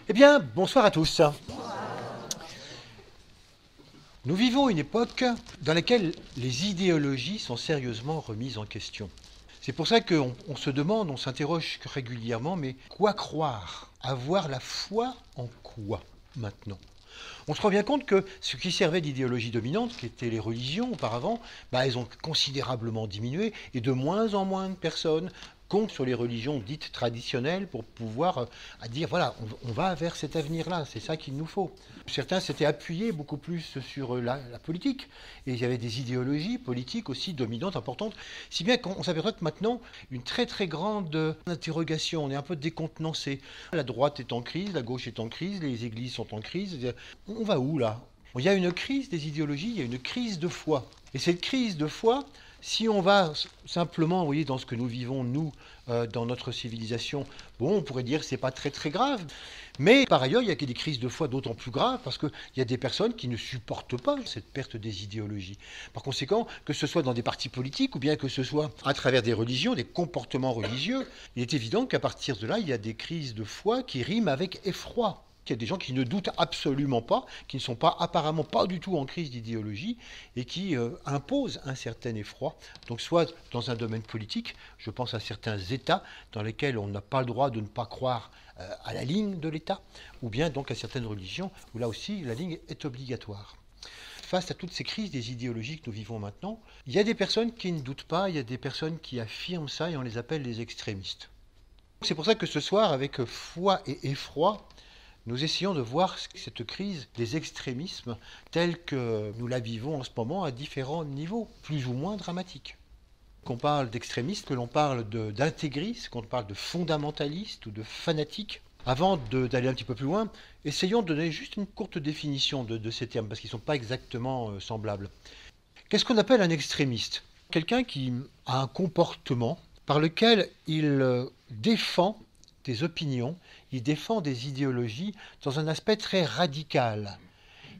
Eh bien, bonsoir à tous. Nous vivons une époque dans laquelle les idéologies sont sérieusement remises en question. C'est pour ça qu'on se demande, on s'interroge régulièrement, mais quoi croire? Avoir la foi en quoi maintenant? On se rend bien compte que ce qui servait d'idéologie dominante, qui étaient les religions auparavant, elles ont considérablement diminué et de moins en moins de personnes comptent sur les religions dites traditionnelles pour pouvoir dire voilà, on va vers cet avenir-là, c'est ça qu'il nous faut. Certains s'étaient appuyés beaucoup plus sur la politique et il y avait des idéologies politiques aussi dominantes, importantes, si bien qu'on s'aperçoit que maintenant, une très très grande interrogation, on est un peu décontenancé. La droite est en crise, la gauche est en crise, les églises sont en crise. On va où là? Il y a une crise des idéologies, il y a une crise de foi. Et cette crise de foi, si on va simplement, vous voyez, dans ce que nous vivons, nous, dans notre civilisation, bon, on pourrait dire que ce n'est pas très très grave. Mais par ailleurs, il y a des crises de foi d'autant plus graves parce qu'il y a des personnes qui ne supportent pas cette perte des idéologies. Par conséquent, que ce soit dans des partis politiques ou bien que ce soit à travers des religions, des comportements religieux, il est évident qu'à partir de là, il y a des crises de foi qui riment avec effroi. Il y a des gens qui ne doutent absolument pas, qui ne sont pas apparemment pas du tout en crise d'idéologie et qui imposent un certain effroi. Donc soit dans un domaine politique, je pense à certains États dans lesquels on n'a pas le droit de ne pas croire à la ligne de l'État, ou bien donc à certaines religions où là aussi la ligne est obligatoire. Face à toutes ces crises des idéologies que nous vivons maintenant, il y a des personnes qui ne doutent pas, il y a des personnes qui affirment ça et on les appelle les extrémistes. C'est pour ça que ce soir, avec foi et effroi, nous essayons de voir cette crise des extrémismes telle que nous la vivons en ce moment à différents niveaux, plus ou moins dramatiques. Qu'on parle d'extrémistes, que l'on parle d'intégristes, qu'on parle de fondamentalistes ou de fanatiques. Avant d'aller un petit peu plus loin, essayons de donner juste une courte définition de ces termes, parce qu'ils ne sont pas exactement semblables. Qu'est-ce qu'on appelle un extrémiste? Quelqu'un qui a un comportement par lequel il défend des opinions, il défend des idéologies dans un aspect très radical.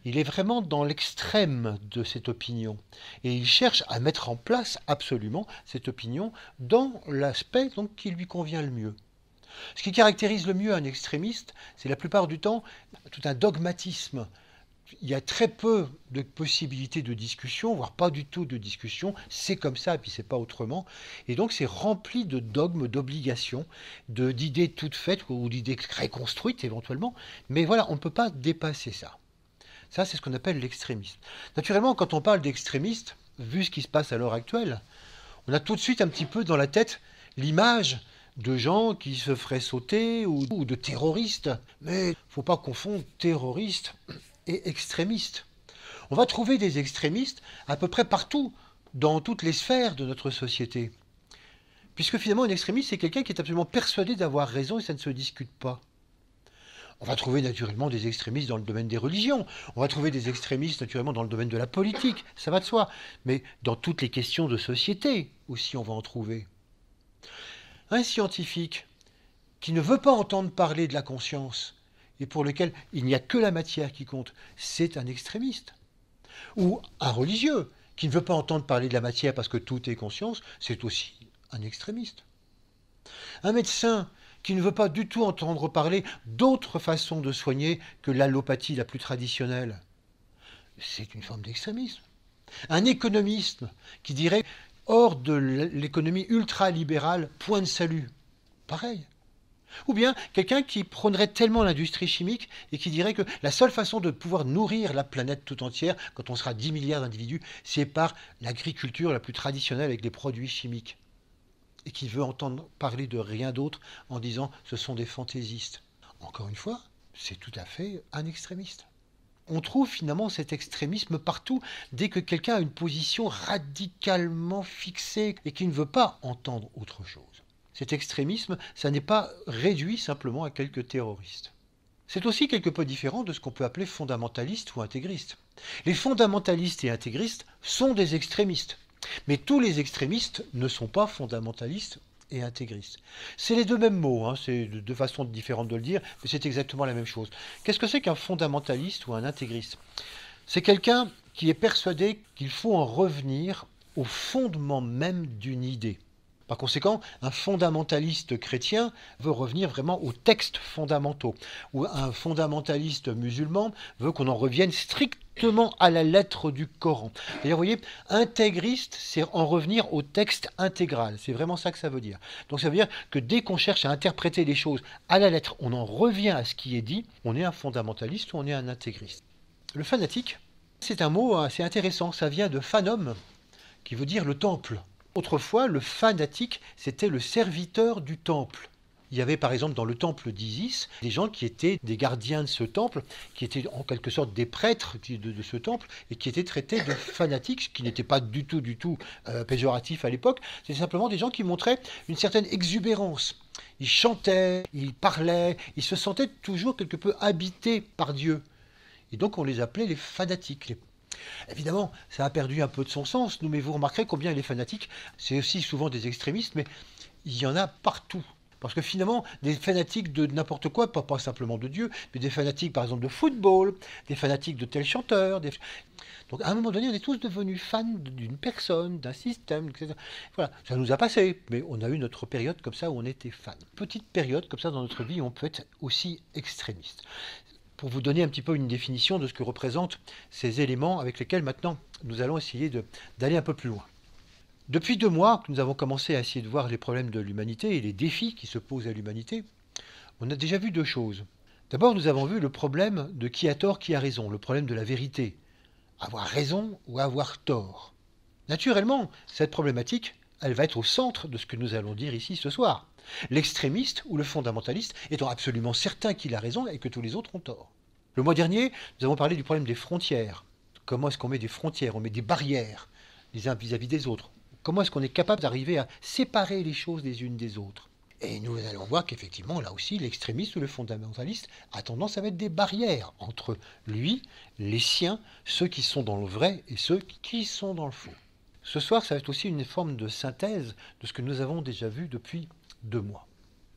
Il est vraiment dans l'extrême de cette opinion. Et il cherche à mettre en place absolument cette opinion dans l'aspect qui lui convient le mieux. Ce qui caractérise le mieux un extrémiste, c'est la plupart du temps tout un dogmatisme. Il y a très peu de possibilités de discussion, voire pas du tout de discussion. C'est comme ça, et puis c'est pas autrement. Et donc c'est rempli de dogmes, d'obligations, d'idées toutes faites ou d'idées reconstruites éventuellement. Mais voilà, on ne peut pas dépasser ça. Ça, c'est ce qu'on appelle l'extrémisme. Naturellement, quand on parle d'extrémistes, vu ce qui se passe à l'heure actuelle, on a tout de suite un petit peu dans la tête l'image de gens qui se feraient sauter ou de terroristes. Mais il ne faut pas confondre terroristes et extrémistes. On va trouver des extrémistes à peu près partout, dans toutes les sphères de notre société. Puisque finalement, un extrémiste, c'est quelqu'un qui est absolument persuadé d'avoir raison et ça ne se discute pas. On va trouver naturellement des extrémistes dans le domaine des religions, on va trouver des extrémistes naturellement dans le domaine de la politique, ça va de soi, mais dans toutes les questions de société aussi on va en trouver. Un scientifique qui ne veut pas entendre parler de la conscience et pour lequel il n'y a que la matière qui compte, c'est un extrémiste. Ou un religieux qui ne veut pas entendre parler de la matière parce que tout est conscience, c'est aussi un extrémiste. Un médecin qui ne veut pas du tout entendre parler d'autres façons de soigner que l'allopathie la plus traditionnelle, c'est une forme d'extrémisme. Un économiste qui dirait hors de l'économie ultralibérale, point de salut, pareil. Ou bien quelqu'un qui prônerait tellement l'industrie chimique et qui dirait que la seule façon de pouvoir nourrir la planète tout entière, quand on sera 10 milliards d'individus, c'est par l'agriculture la plus traditionnelle avec des produits chimiques. Et qui veut entendre parler de rien d'autre en disant ce sont des fantaisistes. Encore une fois, c'est tout à fait un extrémiste. On trouve finalement cet extrémisme partout dès que quelqu'un a une position radicalement fixée et qui ne veut pas entendre autre chose. Cet extrémisme, ça n'est pas réduit simplement à quelques terroristes. C'est aussi quelque peu différent de ce qu'on peut appeler fondamentaliste ou intégriste. Les fondamentalistes et intégristes sont des extrémistes. Mais tous les extrémistes ne sont pas fondamentalistes et intégristes. C'est les deux mêmes mots, c'est deux façons différentes de le dire, mais c'est exactement la même chose. Qu'est-ce que c'est qu'un fondamentaliste ou un intégriste? C'est quelqu'un qui est persuadé qu'il faut en revenir au fondement même d'une idée. Par conséquent, un fondamentaliste chrétien veut revenir vraiment aux textes fondamentaux, ou un fondamentaliste musulman veut qu'on en revienne strictement à la lettre du Coran. D'ailleurs, vous voyez, intégriste, c'est en revenir au texte intégral. C'est vraiment ça que ça veut dire. Donc ça veut dire que dès qu'on cherche à interpréter les choses à la lettre, on en revient à ce qui est dit, on est un fondamentaliste ou on est un intégriste. Le fanatique, c'est un mot assez intéressant. Ça vient de fanum, qui veut dire le temple. Autrefois, le fanatique, c'était le serviteur du temple. Il y avait par exemple dans le temple d'Isis des gens qui étaient des gardiens de ce temple, qui étaient en quelque sorte des prêtres de ce temple et qui étaient traités de fanatiques, ce qui n'était pas du tout péjoratif à l'époque. C'était simplement des gens qui montraient une certaine exubérance. Ils chantaient, ils parlaient, ils se sentaient toujours quelque peu habités par Dieu. Et donc on les appelait les fanatiques. Évidemment, ça a perdu un peu de son sens, mais vous remarquerez combien les fanatiques, c'est aussi souvent des extrémistes, mais il y en a partout. Parce que finalement, des fanatiques de n'importe quoi, pas simplement de Dieu, mais des fanatiques par exemple de football, des fanatiques de tel chanteur. Donc à un moment donné, on est tous devenus fans d'une personne, d'un système, etc. Voilà, ça nous a passé, mais on a eu notre période comme ça où on était fan. Petite période comme ça dans notre vie où on peut être aussi extrémiste. Pour vous donner un petit peu une définition de ce que représentent ces éléments avec lesquels maintenant nous allons essayer d'aller un peu plus loin. Depuis 2 mois que nous avons commencé à essayer de voir les problèmes de l'humanité et les défis qui se posent à l'humanité, on a déjà vu 2 choses. D'abord, nous avons vu le problème de qui a tort, qui a raison, le problème de la vérité. Avoir raison ou avoir tort. Naturellement, cette problématique, elle va être au centre de ce que nous allons dire ici ce soir. L'extrémiste ou le fondamentaliste étant absolument certain qu'il a raison et que tous les autres ont tort. Le mois dernier, nous avons parlé du problème des frontières. Comment est-ce qu'on met des frontières, on met des barrières les uns vis-à-vis des autres. Comment est-ce qu'on est capable d'arriver à séparer les choses les unes des autres. Et nous allons voir qu'effectivement, là aussi, l'extrémiste ou le fondamentaliste a tendance à mettre des barrières entre lui, les siens, ceux qui sont dans le vrai et ceux qui sont dans le faux. Ce soir, ça va être aussi une forme de synthèse de ce que nous avons déjà vu depuis 2 mois.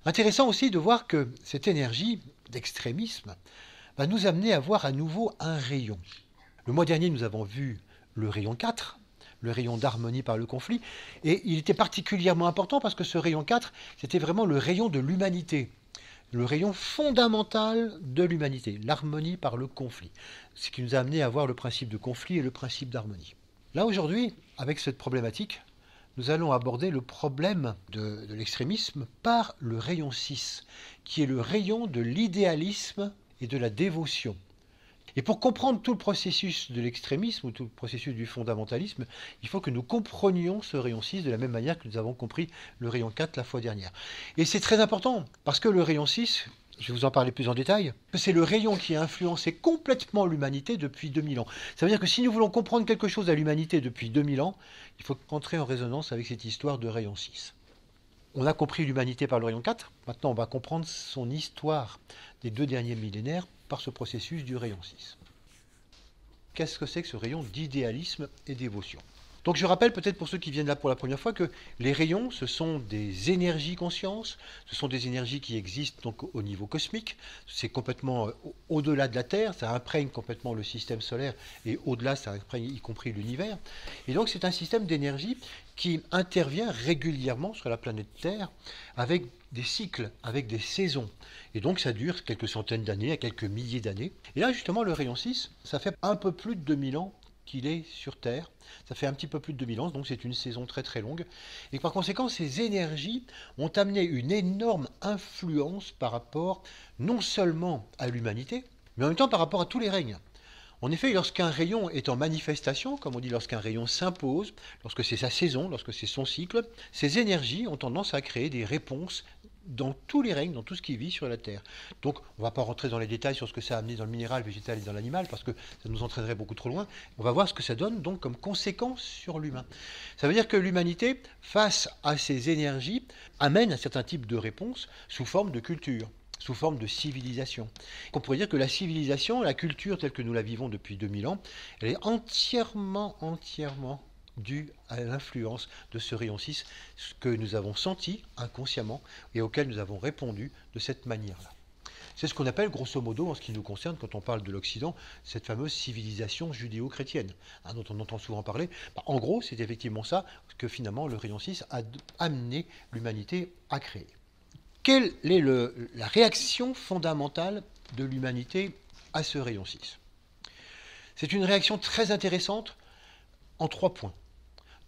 Intéressant aussi de voir que cette énergie d'extrémisme va nous amener à voir à nouveau un rayon. Le mois dernier, nous avons vu le rayon 4, le rayon d'harmonie par le conflit, et il était particulièrement important parce que ce rayon 4, c'était vraiment le rayon de l'humanité, le rayon fondamental de l'humanité, l'harmonie par le conflit, ce qui nous a amené à voir le principe de conflit et le principe d'harmonie. Là, aujourd'hui, avec cette problématique, nous allons aborder le problème de l'extrémisme par le rayon 6, qui est le rayon de l'idéalisme et de la dévotion. Et pour comprendre tout le processus de l'extrémisme ou tout le processus du fondamentalisme, il faut que nous comprenions ce rayon 6 de la même manière que nous avons compris le rayon 4 la fois dernière. Et c'est très important, parce que le rayon 6, je vais vous en parler plus en détail, c'est le rayon qui a influencé complètement l'humanité depuis 2000 ans. Ça veut dire que si nous voulons comprendre quelque chose à l'humanité depuis 2000 ans, il faut entrer en résonance avec cette histoire de rayon 6. On a compris l'humanité par le rayon 4, maintenant on va comprendre son histoire des 2 derniers millénaires par ce processus du rayon 6. Qu'est-ce que c'est que ce rayon d'idéalisme et dévotion ? Donc je rappelle peut-être pour ceux qui viennent là pour la première fois que les rayons, ce sont des énergies conscience, ce sont des énergies qui existent donc au niveau cosmique, c'est complètement au-delà de la Terre, ça imprègne complètement le système solaire et au-delà ça imprègne y compris l'univers. Et donc c'est un système d'énergie qui intervient régulièrement sur la planète Terre avec des cycles, avec des saisons. Et donc ça dure quelques centaines d'années, à quelques milliers d'années. Et là justement le rayon 6, ça fait un peu plus de 2000 ans qu'il est sur Terre. Ça fait un petit peu plus de 2000 ans, donc c'est une saison très très longue. Et par conséquent, ces énergies ont amené une énorme influence par rapport non seulement à l'humanité, mais en même temps par rapport à tous les règnes. En effet, lorsqu'un rayon est en manifestation, comme on dit lorsqu'un rayon s'impose, lorsque c'est sa saison, lorsque c'est son cycle, ces énergies ont tendance à créer des réponses dans tous les règnes, dans tout ce qui vit sur la Terre. Donc, on ne va pas rentrer dans les détails sur ce que ça a amené dans le minéral, végétal et dans l'animal, parce que ça nous entraînerait beaucoup trop loin. On va voir ce que ça donne donc comme conséquence sur l'humain. Ça veut dire que l'humanité, face à ces énergies, amène un certain type de réponse sous forme de culture, sous forme de civilisation. On pourrait dire que la civilisation, la culture telle que nous la vivons depuis 2000 ans, elle est entièrement due à l'influence de ce rayon 6, ce que nous avons senti inconsciemment et auquel nous avons répondu de cette manière-là. C'est ce qu'on appelle, grosso modo, en ce qui nous concerne, quand on parle de l'Occident, cette fameuse civilisation judéo-chrétienne, hein, dont on entend souvent parler. Bah, en gros, c'est effectivement ça que finalement le rayon 6 a amené l'humanité à créer. Quelle est la réaction fondamentale de l'humanité à ce rayon 6? C'est une réaction très intéressante en 3 points.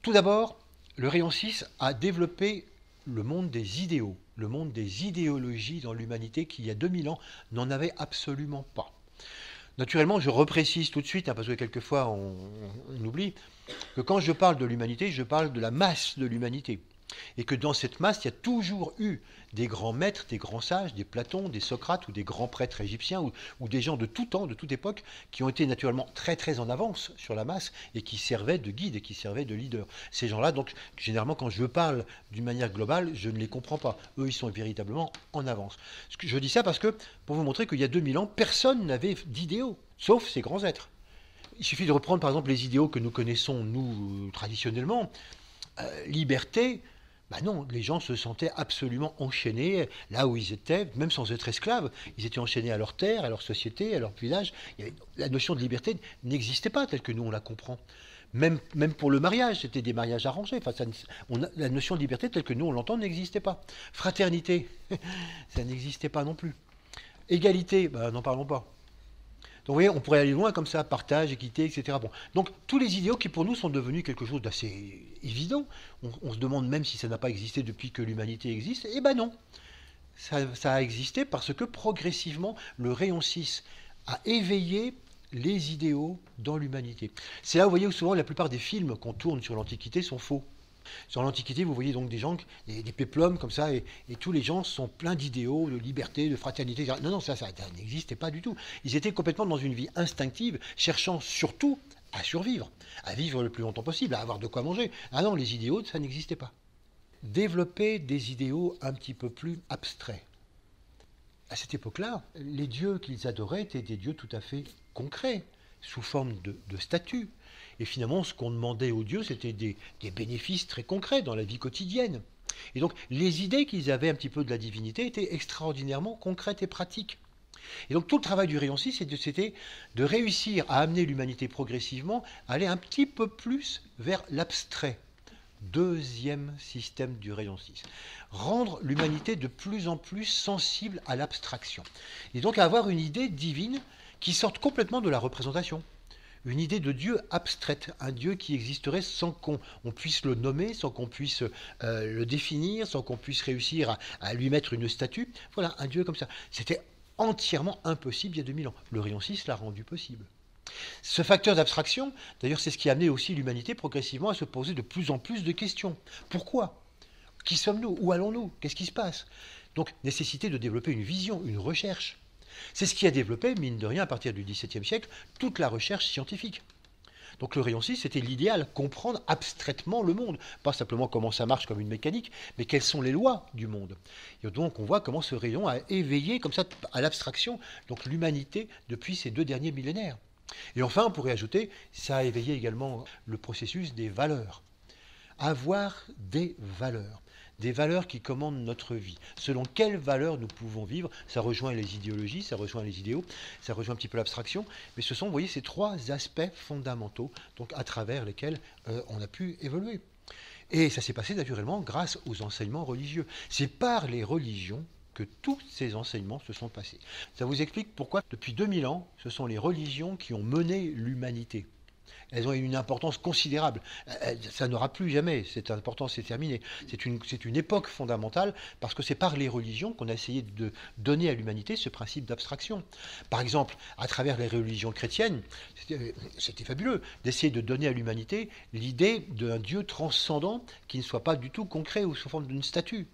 Tout d'abord, le rayon 6 a développé le monde des idéaux, le monde des idéologies dans l'humanité qui, il y a 2000 ans, n'en avait absolument pas. Naturellement, je reprécise tout de suite, hein, parce que quelquefois on oublie, que quand je parle de l'humanité, je parle de la masse de l'humanité. Et que dans cette masse, il y a toujours eu des grands maîtres, des grands sages, des Platon, des Socrates ou des grands prêtres égyptiens ou des gens de tout temps, de toute époque, qui ont été naturellement très très en avance sur la masse et qui servaient de guide et qui servaient de leader. Ces gens-là, donc, généralement, quand je parle d'une manière globale, je ne les comprends pas. Eux, ils sont véritablement en avance. Je dis ça parce que, pour vous montrer qu'il y a 2000 ans, personne n'avait d'idéaux, sauf ces grands êtres. Il suffit de reprendre, par exemple, les idéaux que nous connaissons, nous, traditionnellement. Liberté. Ben non, les gens se sentaient absolument enchaînés là où ils étaient, même sans être esclaves. Ils étaient enchaînés à leur terre, à leur société, à leur village. La notion de liberté n'existait pas telle que nous on la comprend. Même pour le mariage, c'était des mariages arrangés. Enfin, la notion de liberté telle que nous on l'entend n'existait pas. Fraternité, ça n'existait pas non plus. Égalité, ben, n'en parlons pas. Donc vous voyez, on pourrait aller loin comme ça, partage, équité, etc. Bon. Donc tous les idéaux qui pour nous sont devenus quelque chose d'assez évident, on se demande même si ça n'a pas existé depuis que l'humanité existe, eh ben non. Ça a existé parce que progressivement, le rayon 6 a éveillé les idéaux dans l'humanité. C'est là, vous voyez, où souvent la plupart des films qu'on tourne sur l'Antiquité sont faux. Sur l'Antiquité, vous voyez donc des gens, des péplums comme ça, et tous les gens sont pleins d'idéaux, de liberté, de fraternité. Non, ça n'existait pas du tout. Ils étaient complètement dans une vie instinctive, cherchant surtout à survivre, à vivre le plus longtemps possible, à avoir de quoi manger. Ah non, les idéaux, ça n'existait pas. Développer des idéaux un petit peu plus abstraits. À cette époque-là, les dieux qu'ils adoraient étaient des dieux tout à fait concrets, sous forme de statues. Et finalement, ce qu'on demandait aux dieux, c'était des bénéfices très concrets dans la vie quotidienne. Et donc, les idées qu'ils avaient un petit peu de la divinité étaient extraordinairement concrètes et pratiques. Et donc, tout le travail du rayon 6, c'était de réussir à amener l'humanité progressivement à aller un petit peu plus vers l'abstrait. Deuxième système du rayon 6. Rendre l'humanité de plus en plus sensible à l'abstraction. Et donc, à avoir une idée divine qui sorte complètement de la représentation. Une idée de Dieu abstraite, un Dieu qui existerait sans qu'on puisse le nommer, sans qu'on puisse le définir, sans qu'on puisse réussir à lui mettre une statue. Voilà, un Dieu comme ça. C'était entièrement impossible il y a 2000 ans. Le rayon 6 l'a rendu possible. Ce facteur d'abstraction, d'ailleurs, c'est ce qui a amené aussi l'humanité progressivement à se poser de plus en plus de questions. Pourquoi? Qui sommes-nous? Où allons-nous? Qu'est-ce qui se passe? Donc, nécessité de développer une vision, une recherche. C'est ce qui a développé, mine de rien, à partir du XVIIe siècle, toute la recherche scientifique. Donc le rayon 6, c'était l'idéal, comprendre abstraitement le monde. Pas simplement comment ça marche comme une mécanique, mais quelles sont les lois du monde. Et donc on voit comment ce rayon a éveillé comme ça à l'abstraction donc l'humanité depuis ces 2 derniers millénaires. Et enfin, on pourrait ajouter, ça a éveillé également le processus des valeurs. Avoir des valeurs. Des valeurs qui commandent notre vie. Selon quelles valeurs nous pouvons vivre, ça rejoint les idéologies, ça rejoint les idéaux, ça rejoint un petit peu l'abstraction, mais ce sont, vous voyez, ces 3 aspects fondamentaux donc à travers lesquels on a pu évoluer. Et ça s'est passé naturellement grâce aux enseignements religieux. C'est par les religions que tous ces enseignements se sont passés. Ça vous explique pourquoi, depuis 2000 ans, ce sont les religions qui ont mené l'humanité. Elles ont une importance considérable. Ça n'aura plus jamais, cette importance est terminée. C'est une époque fondamentale parce que c'est par les religions qu'on a essayé de donner à l'humanité ce principe d'abstraction. Par exemple, à travers les religions chrétiennes, c'était fabuleux d'essayer de donner à l'humanité l'idée d'un Dieu transcendant qui ne soit pas du tout concret ou sous forme d'une statue.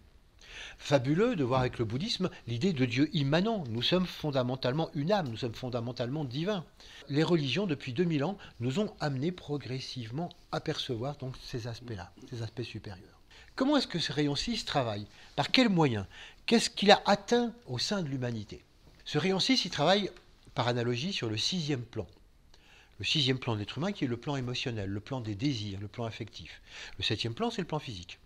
Fabuleux de voir avec le bouddhisme l'idée de Dieu immanent. Nous sommes fondamentalement une âme, nous sommes fondamentalement divins. Les religions, depuis 2000 ans, nous ont amené progressivement à percevoir donc ces aspects-là, ces aspects supérieurs. Comment est-ce que ce rayon 6 travaille? Par quels moyens? Qu'est-ce qu'il a atteint au sein de l'humanité? Ce rayon 6, il travaille par analogie sur le 6e plan. Le 6e plan de l'être humain qui est le plan émotionnel, le plan des désirs, le plan affectif. Le 7e plan, c'est le plan physique.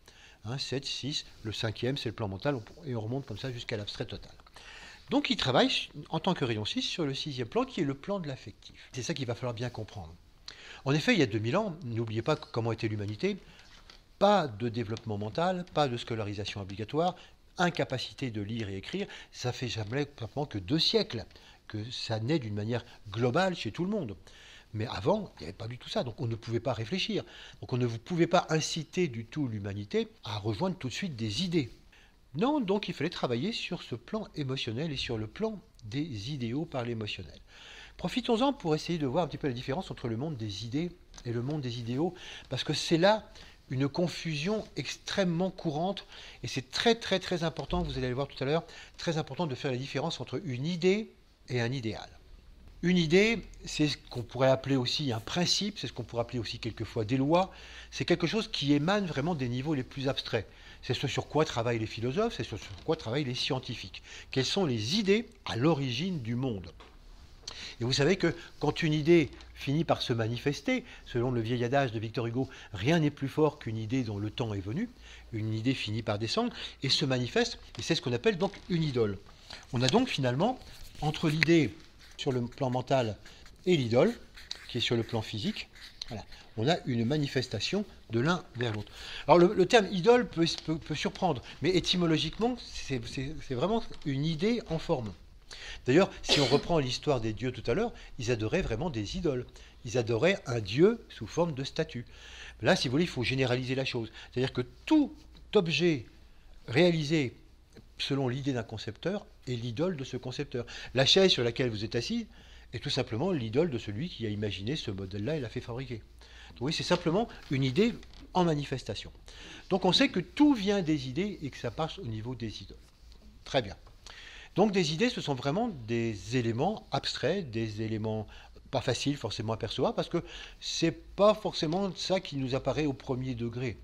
7, 6, le 5e, c'est le plan mental, et on remonte comme ça jusqu'à l'abstrait total. Donc il travaille en tant que rayon 6 sur le sixième plan qui est le plan de l'affectif. C'est ça qu'il va falloir bien comprendre. En effet, il y a 2000 ans, n'oubliez pas comment était l'humanité, pas de développement mental, pas de scolarisation obligatoire, incapacité de lire et écrire, ça fait jamais que 2 siècles que ça naît d'une manière globale chez tout le monde. Mais avant, il n'y avait pas du tout ça, donc on ne pouvait pas réfléchir. Donc on ne pouvait pas inciter du tout l'humanité à rejoindre tout de suite des idées. Non, donc il fallait travailler sur ce plan émotionnel et sur le plan des idéaux par l'émotionnel. Profitons-en pour essayer de voir un petit peu la différence entre le monde des idées et le monde des idéaux, parce que c'est là une confusion extrêmement courante, et c'est très important, vous allez le voir tout à l'heure, très important de faire la différence entre une idée et un idéal. Une idée, c'est ce qu'on pourrait appeler aussi un principe, c'est ce qu'on pourrait appeler aussi quelquefois des lois, c'est quelque chose qui émane vraiment des niveaux les plus abstraits. C'est ce sur quoi travaillent les philosophes, c'est ce sur quoi travaillent les scientifiques. Quelles sont les idées à l'origine du monde ? Et vous savez que quand une idée finit par se manifester, selon le vieil adage de Victor Hugo, rien n'est plus fort qu'une idée dont le temps est venu, une idée finit par descendre et se manifeste, et c'est ce qu'on appelle donc une idole. On a donc finalement, entre l'idée sur le plan mental et l'idole, qui est sur le plan physique, voilà, on a une manifestation de l'un vers l'autre. Alors le terme idole peut surprendre, mais étymologiquement, c'est vraiment une idée en forme. D'ailleurs, si on reprend l'histoire des dieux tout à l'heure, ils adoraient vraiment des idoles. Ils adoraient un dieu sous forme de statue. Là, si vous voulez, il faut généraliser la chose. C'est-à-dire que tout objet réalisé selon l'idée d'un concepteur est l'idole de ce concepteur. La chaise sur laquelle vous êtes assis est tout simplement l'idole de celui qui a imaginé ce modèle-là et l'a fait fabriquer. Donc oui, c'est simplement une idée en manifestation. Donc on sait que tout vient des idées et que ça passe au niveau des idoles. Très bien. Donc des idées, ce sont vraiment des éléments abstraits, des éléments pas faciles forcément à percevoir, parce que c'est pas forcément ça qui nous apparaît au premier degré.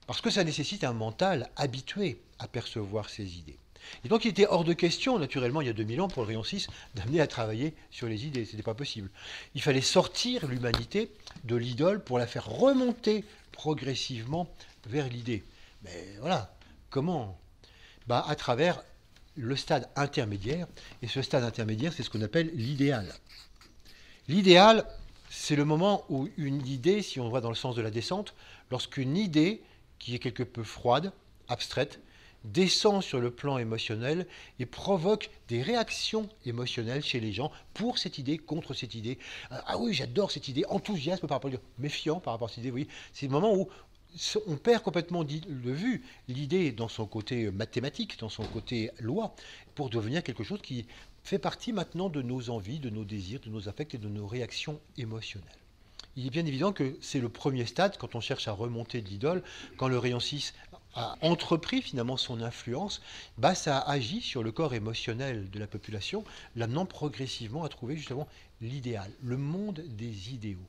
Parce que ça nécessite un mental habitué à percevoir ces idées. Et donc il était hors de question, naturellement, il y a 2000 ans, pour le rayon 6, d'amener à travailler sur les idées. Ce n'était pas possible. Il fallait sortir l'humanité de l'idole pour la faire remonter progressivement vers l'idée. Mais voilà, comment ? À travers le stade intermédiaire, et ce stade intermédiaire, c'est ce qu'on appelle l'idéal. L'idéal, c'est le moment où une idée, si on va dans le sens de la descente, lorsqu'une idée, qui est quelque peu froide, abstraite, descend sur le plan émotionnel et provoque des réactions émotionnelles chez les gens pour cette idée, contre cette idée. Ah oui, j'adore cette idée, enthousiasme par rapport à l'idée, méfiant par rapport à cette idée, vous voyez. C'est le moment où on perd complètement de vue l'idée dans son côté mathématique, dans son côté loi, pour devenir quelque chose qui fait partie maintenant de nos envies, de nos désirs, de nos affects et de nos réactions émotionnelles. Il est bien évident que c'est le premier stade quand on cherche à remonter de l'idole, quand le rayon 6 a entrepris finalement son influence, ça agit sur le corps émotionnel de la population, l'amenant progressivement à trouver justement l'idéal, le monde des idéaux.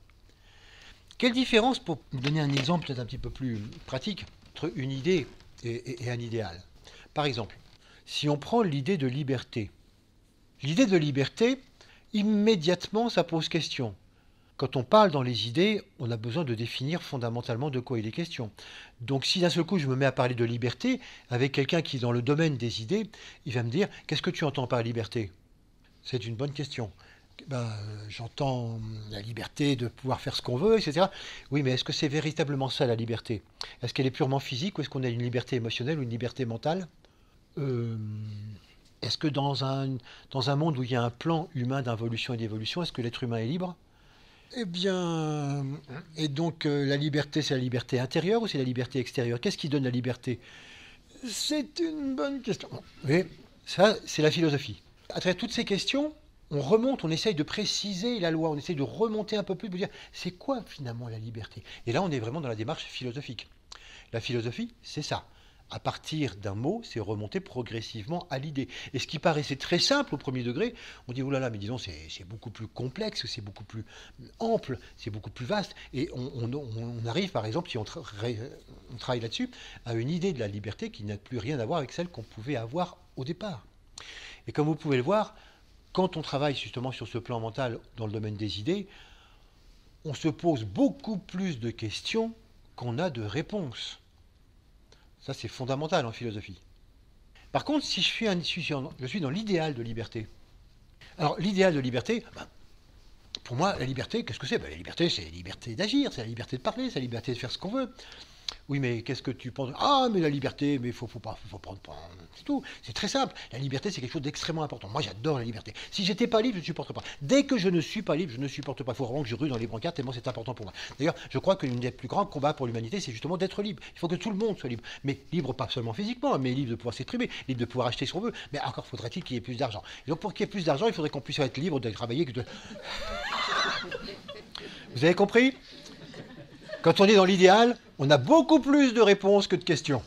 Quelle différence, pour donner un exemple peut-être un petit peu plus pratique, entre une idée et un idéal ? Par exemple, si on prend l'idée de liberté, immédiatement, ça pose question. Quand on parle dans les idées, on a besoin de définir fondamentalement de quoi il est question. Donc si d'un seul coup je me mets à parler de liberté avec quelqu'un qui est dans le domaine des idées, il va me dire « Qu'est-ce que tu entends par liberté ?» C'est une bonne question. J'entends la liberté de pouvoir faire ce qu'on veut, etc. Oui, mais est-ce que c'est véritablement ça la liberté ? Est-ce qu'elle est purement physique ou est-ce qu'on a une liberté émotionnelle ou une liberté mentale ? Est-ce que dans un monde où il y a un plan humain d'involution et d'évolution, est-ce que l'être humain est libre ? Eh bien, et donc la liberté, c'est la liberté intérieure ou c'est la liberté extérieure ? Qu'est-ce qui donne la liberté ? C'est une bonne question. Oui, ça, c'est la philosophie. À travers toutes ces questions, on remonte, on essaye de préciser la loi, on essaye de remonter un peu plus, de dire c'est quoi finalement la liberté ? Et là, on est vraiment dans la démarche philosophique. La philosophie, c'est ça. À partir d'un mot, c'est remonter progressivement à l'idée. Et ce qui paraissait très simple au premier degré, on dit, oh là là, mais disons, c'est beaucoup plus complexe, c'est beaucoup plus ample, c'est beaucoup plus vaste. Et on arrive, par exemple, si on travaille là-dessus, à une idée de la liberté qui n'a plus rien à voir avec celle qu'on pouvait avoir au départ. Et comme vous pouvez le voir, quand on travaille justement sur ce plan mental dans le domaine des idées, on se pose beaucoup plus de questions qu'on a de réponses. Ça, c'est fondamental en philosophie. Par contre, si je suis dans l'idéal de liberté. Alors, l'idéal de liberté, pour moi, la liberté, qu'est-ce que c'est? La liberté, c'est la liberté d'agir, c'est la liberté de parler, c'est la liberté de faire ce qu'on veut. Oui, mais qu'est-ce que tu penses? Ah, mais la liberté, mais faut prendre, c'est tout. C'est très simple. La liberté, c'est quelque chose d'extrêmement important. Moi, j'adore la liberté. Si j'étais pas libre, je ne supporte pas. Dès que je ne suis pas libre, je ne supporte pas. Il faut vraiment que je rue dans les brancards, tellement c'est important pour moi. D'ailleurs, je crois que l'un des plus grands combats pour l'humanité, c'est justement d'être libre. Il faut que tout le monde soit libre. Mais libre pas seulement physiquement, mais libre de pouvoir s'exprimer, libre de pouvoir acheter ce qu'on veut. Mais encore faudrait-il qu'il y ait plus d'argent. Et donc, pour qu'il y ait plus d'argent, il faudrait qu'on puisse être libre de travailler. Vous avez compris? Quand on est dans l'idéal, on a beaucoup plus de réponses que de questions.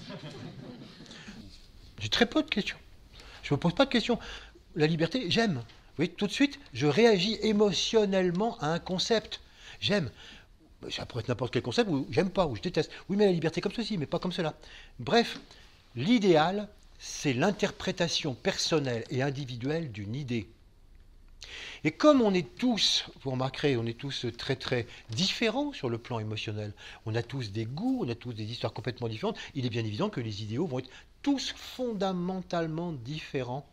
J'ai très peu de questions. Je ne me pose pas de questions. La liberté, j'aime. Vous voyez, tout de suite, je réagis émotionnellement à un concept. J'aime. Ça pourrait être n'importe quel concept où j'aime pas, où je déteste. Oui, mais la liberté comme ceci, mais pas comme cela. Bref, l'idéal, c'est l'interprétation personnelle et individuelle d'une idée. Et comme on est tous, vous remarquerez, on est tous très très différents sur le plan émotionnel, on a tous des goûts, on a tous des histoires complètement différentes, il est bien évident que les idéaux vont être tous fondamentalement différents,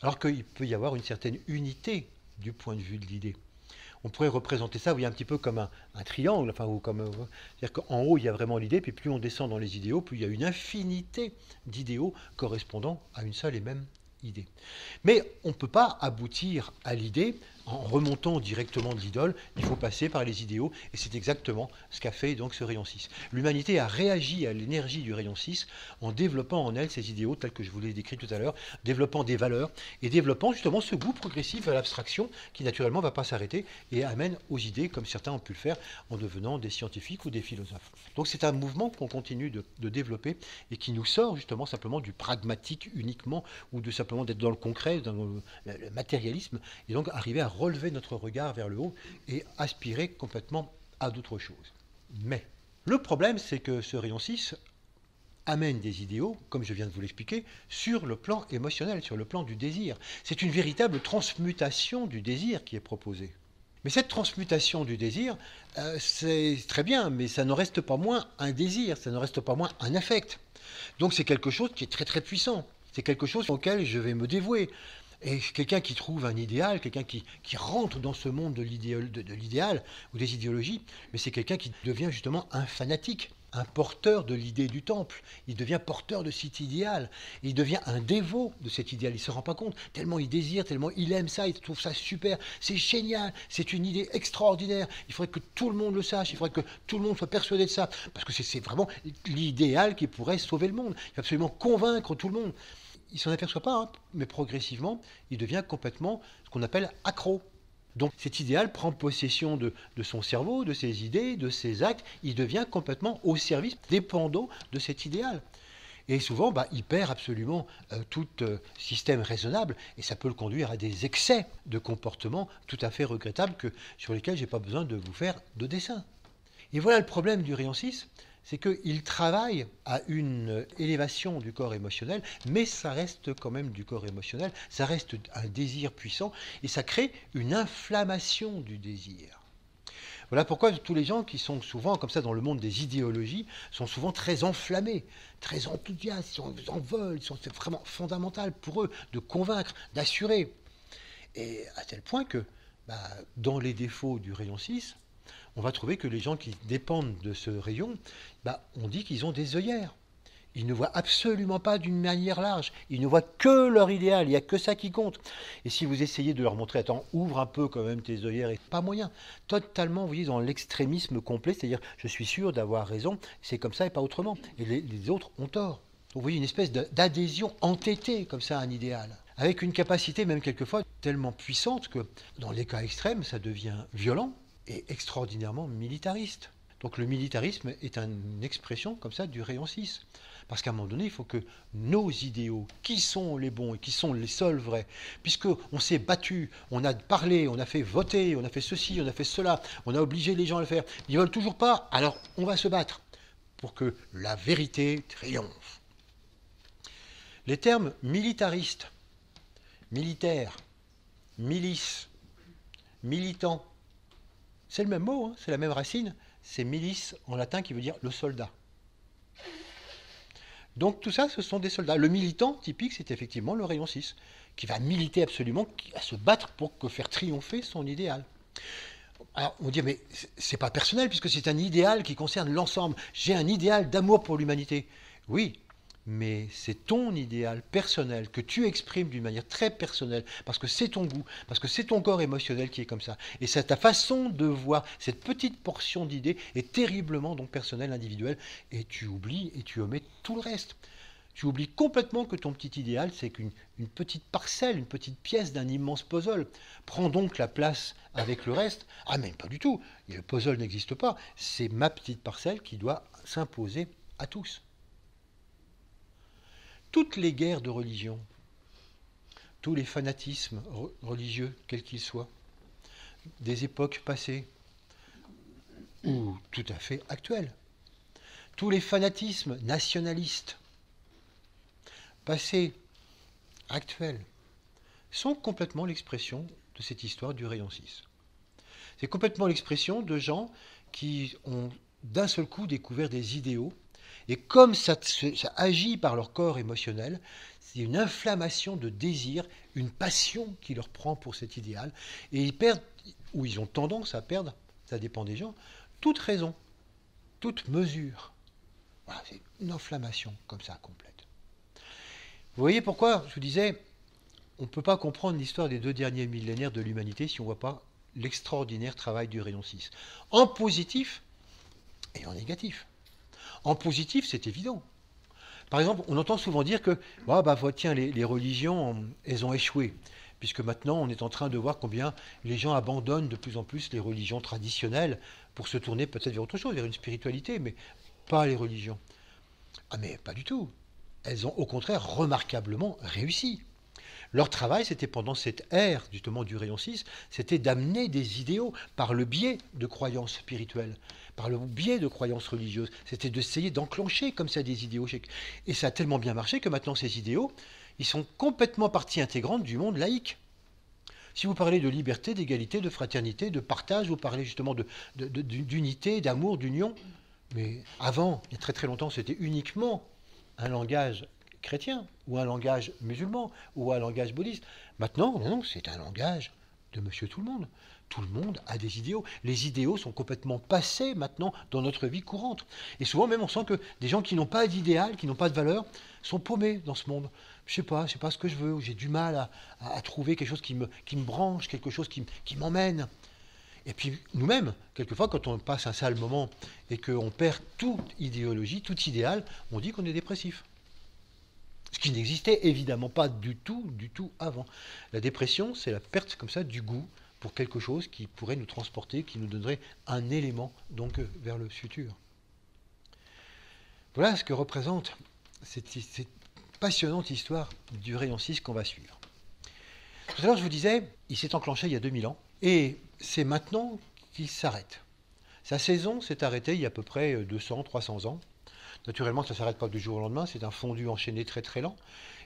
alors qu'il peut y avoir une certaine unité du point de vue de l'idée. On pourrait représenter ça, vous voyez, un petit peu comme un triangle, enfin, ou comme, c'est-à-dire qu'en haut, il y a vraiment l'idée, puis plus on descend dans les idéaux, plus il y a une infinité d'idéaux correspondant à une seule et même idée. Mais on ne peut pas aboutir à l'idée en remontant directement de l'idole, il faut passer par les idéaux, et c'est exactement ce qu'a fait donc ce rayon 6. L'humanité a réagi à l'énergie du rayon 6 en développant en elle ces idéaux, tels que je vous l'ai décrit tout à l'heure, développant des valeurs, et développant justement ce goût progressif à l'abstraction, qui naturellement ne va pas s'arrêter, et amène aux idées, comme certains ont pu le faire, en devenant des scientifiques ou des philosophes. Donc c'est un mouvement qu'on continue de développer, et qui nous sort justement simplement du pragmatique uniquement, ou de simplement d'être dans le concret, dans le matérialisme, et donc arriver à relever notre regard vers le haut et aspirer complètement à d'autres choses. Mais le problème, c'est que ce rayon 6 amène des idéaux, comme je viens de vous l'expliquer, sur le plan émotionnel, sur le plan du désir. C'est une véritable transmutation du désir qui est proposée. Mais cette transmutation du désir, c'est très bien, mais ça ne reste pas moins un désir, ça ne reste pas moins un affect. Donc c'est quelque chose qui est très très puissant. C'est quelque chose auquel je vais me dévouer. Et quelqu'un qui trouve un idéal, quelqu'un qui rentre dans ce monde de l'idéal ou des idéologies, mais c'est quelqu'un qui devient justement un fanatique, un porteur de l'idée du temple. Il devient porteur de cet idéal. Il devient un dévot de cet idéal. Il ne se rend pas compte, tellement il désire, tellement il aime ça, il trouve ça super, c'est génial, c'est une idée extraordinaire. Il faudrait que tout le monde le sache, il faudrait que tout le monde soit persuadé de ça, parce que c'est vraiment l'idéal qui pourrait sauver le monde. Il faut absolument convaincre tout le monde. Il ne s'en aperçoit pas, hein, mais progressivement, il devient complètement ce qu'on appelle accro. Donc cet idéal prend possession de son cerveau, de ses idées, de ses actes, il devient complètement au service, dépendant de cet idéal. Et souvent, il perd absolument tout système raisonnable, et ça peut le conduire à des excès de comportement tout à fait regrettables sur lesquels je n'ai pas besoin de vous faire de dessin. Et voilà le problème du rayon 6, c'est qu'il travaille à une élévation du corps émotionnel, mais ça reste quand même du corps émotionnel, ça reste un désir puissant, et ça crée une inflammation du désir. Voilà pourquoi tous les gens qui sont souvent comme ça dans le monde des idéologies sont souvent très enflammés, très enthousiastes, ils en veulent, c'est vraiment fondamental pour eux de convaincre, d'assurer. Et à tel point que, dans les défauts du rayon 6, on va trouver que les gens qui dépendent de ce rayon, on dit qu'ils ont des œillères. Ils ne voient absolument pas d'une manière large. Ils ne voient que leur idéal. Il n'y a que ça qui compte. Et si vous essayez de leur montrer, attends, ouvre un peu quand même tes œillères, et pas moyen. Totalement, vous voyez, dans l'extrémisme complet, c'est-à-dire, je suis sûr d'avoir raison, c'est comme ça et pas autrement. Et les autres ont tort. Donc, vous voyez une espèce d'adhésion entêtée comme ça à un idéal. Avec une capacité même quelquefois tellement puissante que dans les cas extrêmes, ça devient violent et extraordinairement militariste. Donc le militarisme est une expression comme ça du rayon 6. Parce qu'à un moment donné, il faut que nos idéaux, qui sont les bons et qui sont les seuls vrais, puisqu'on s'est battu, on a parlé, on a fait voter, on a fait ceci, on a fait cela, on a obligé les gens à le faire, ils ne veulent toujours pas, alors on va se battre pour que la vérité triomphe. Les termes militariste, militaire, milice, militant, c'est le même mot, hein, c'est la même racine, c'est milice en latin qui veut dire le soldat. Donc tout ça, ce sont des soldats. Le militant typique, c'est effectivement le rayon 6, qui va militer absolument, qui va se battre pour faire triompher son idéal. Alors on dit, mais c'est pas personnel, puisque c'est un idéal qui concerne l'ensemble. J'ai un idéal d'amour pour l'humanité. Oui, mais c'est ton idéal personnel que tu exprimes d'une manière très personnelle, parce que c'est ton goût, parce que c'est ton corps émotionnel qui est comme ça. Et c'est ta façon de voir cette petite portion d'idées est terriblement donc personnelle, individuelle, et tu oublies et tu omets tout le reste. Tu oublies complètement que ton petit idéal, c'est qu'une petite parcelle, une petite pièce d'un immense puzzle. Prends donc la place avec le reste. Ah, mais pas du tout. Le puzzle n'existe pas. C'est ma petite parcelle qui doit s'imposer à tous. Toutes les guerres de religion, tous les fanatismes religieux, quels qu'ils soient, des époques passées ou tout à fait actuelles, tous les fanatismes nationalistes, passés, actuels, sont complètement l'expression de cette histoire du rayon 6. C'est complètement l'expression de gens qui ont d'un seul coup découvert des idéaux. Et comme ça agit par leur corps émotionnel, c'est une inflammation de désir, une passion qui leur prend pour cet idéal. Et ils perdent, ou ils ont tendance à perdre, ça dépend des gens, toute raison, toute mesure. Voilà, c'est une inflammation comme ça complète. Vous voyez pourquoi, je vous disais, on ne peut pas comprendre l'histoire des 2 derniers millénaires de l'humanité si on ne voit pas l'extraordinaire travail du rayon 6. En positif et en négatif. En positif, c'est évident. Par exemple, on entend souvent dire que tiens, les religions, elles ont échoué, puisque maintenant on est en train de voir combien les gens abandonnent de plus en plus les religions traditionnelles pour se tourner peut-être vers autre chose, vers une spiritualité, mais pas les religions. Ah mais pas du tout. Elles ont au contraire remarquablement réussi. Leur travail, c'était pendant cette ère justement du rayon 6, c'était d'amener des idéaux par le biais de croyances spirituelles, par le biais de croyances religieuses. C'était d'essayer d'enclencher comme ça des idéaux. Et ça a tellement bien marché que maintenant ces idéaux, ils sont complètement partie intégrante du monde laïque. Si vous parlez de liberté, d'égalité, de fraternité, de partage, vous parlez justement d'unité, d'amour, d'union. Mais avant, il y a très très longtemps, c'était uniquement un langage chrétien, ou un langage musulman, ou un langage bouddhiste. Maintenant, non, c'est un langage de monsieur tout le monde. Tout le monde a des idéaux. Les idéaux sont complètement passés maintenant dans notre vie courante. Et souvent même on sent que des gens qui n'ont pas d'idéal, qui n'ont pas de valeur, sont paumés dans ce monde. Je sais pas ce que je veux, j'ai du mal à trouver quelque chose qui me branche, quelque chose qui m'emmène. Et puis nous-mêmes, quelquefois, quand on passe un sale moment et qu'on perd toute idéologie, tout idéal, on dit qu'on est dépressif. Ce qui n'existait évidemment pas du tout avant. La dépression, c'est la perte comme ça du goût pour quelque chose qui pourrait nous transporter, qui nous donnerait un élément donc vers le futur. Voilà ce que représente cette passionnante histoire du rayon 6 qu'on va suivre. Tout à l'heure, je vous disais, il s'est enclenché il y a 2000 ans, et c'est maintenant qu'il s'arrête. Sa saison s'est arrêtée il y a à peu près 200-300 ans. Naturellement, ça ne s'arrête pas du jour au lendemain, c'est un fondu enchaîné très très lent.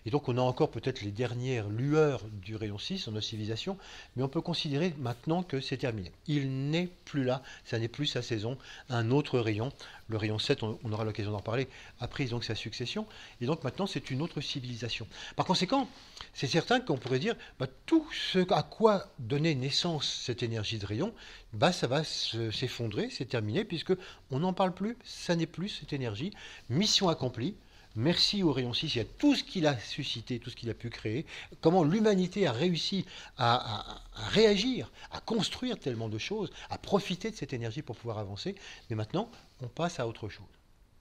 Et donc on a encore peut-être les dernières lueurs du rayon 6 dans nos civilisations, mais on peut considérer maintenant que c'est terminé. Il n'est plus là, ça n'est plus sa saison. Un autre rayon, le rayon 7, on aura l'occasion d'en parler, a pris donc sa succession, et donc maintenant c'est une autre civilisation. Par conséquent, c'est certain qu'on pourrait dire, tout ce à quoi donnait naissance cette énergie de rayon, ça va s'effondrer, c'est terminé, puisque on n'en parle plus, ça n'est plus cette énergie. Mission accomplie. Merci au rayon 6, il y a tout ce qu'il a suscité, tout ce qu'il a pu créer, comment l'humanité a réussi à réagir, à construire tellement de choses, à profiter de cette énergie pour pouvoir avancer. Mais maintenant, on passe à autre chose.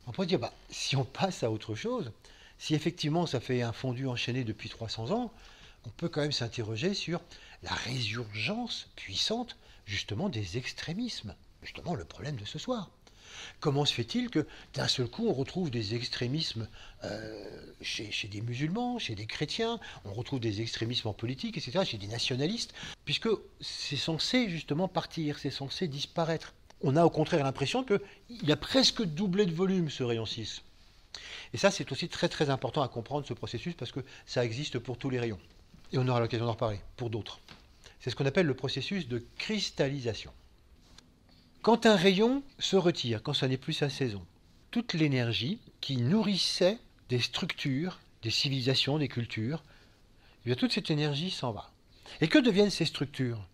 On pourrait dire, si on passe à autre chose, si effectivement ça fait un fondu enchaîné depuis 300 ans, on peut quand même s'interroger sur la résurgence puissante justement des extrémismes. Justement le problème de ce soir. Comment se fait-il que d'un seul coup on retrouve des extrémismes chez des musulmans, chez des chrétiens, on retrouve des extrémismes en politique, etc., chez des nationalistes, puisque c'est censé justement partir, c'est censé disparaître. On a au contraire l'impression qu'il a presque doublé de volume ce rayon 6. Et ça c'est aussi très très important à comprendre ce processus parce que ça existe pour tous les rayons. Et on aura l'occasion d'en reparler pour d'autres. C'est ce qu'on appelle le processus de cristallisation. Quand un rayon se retire, quand ça n'est plus sa saison, toute l'énergie qui nourrissait des structures, des civilisations, des cultures, eh bien, toute cette énergie s'en va. Et que deviennent ces structures?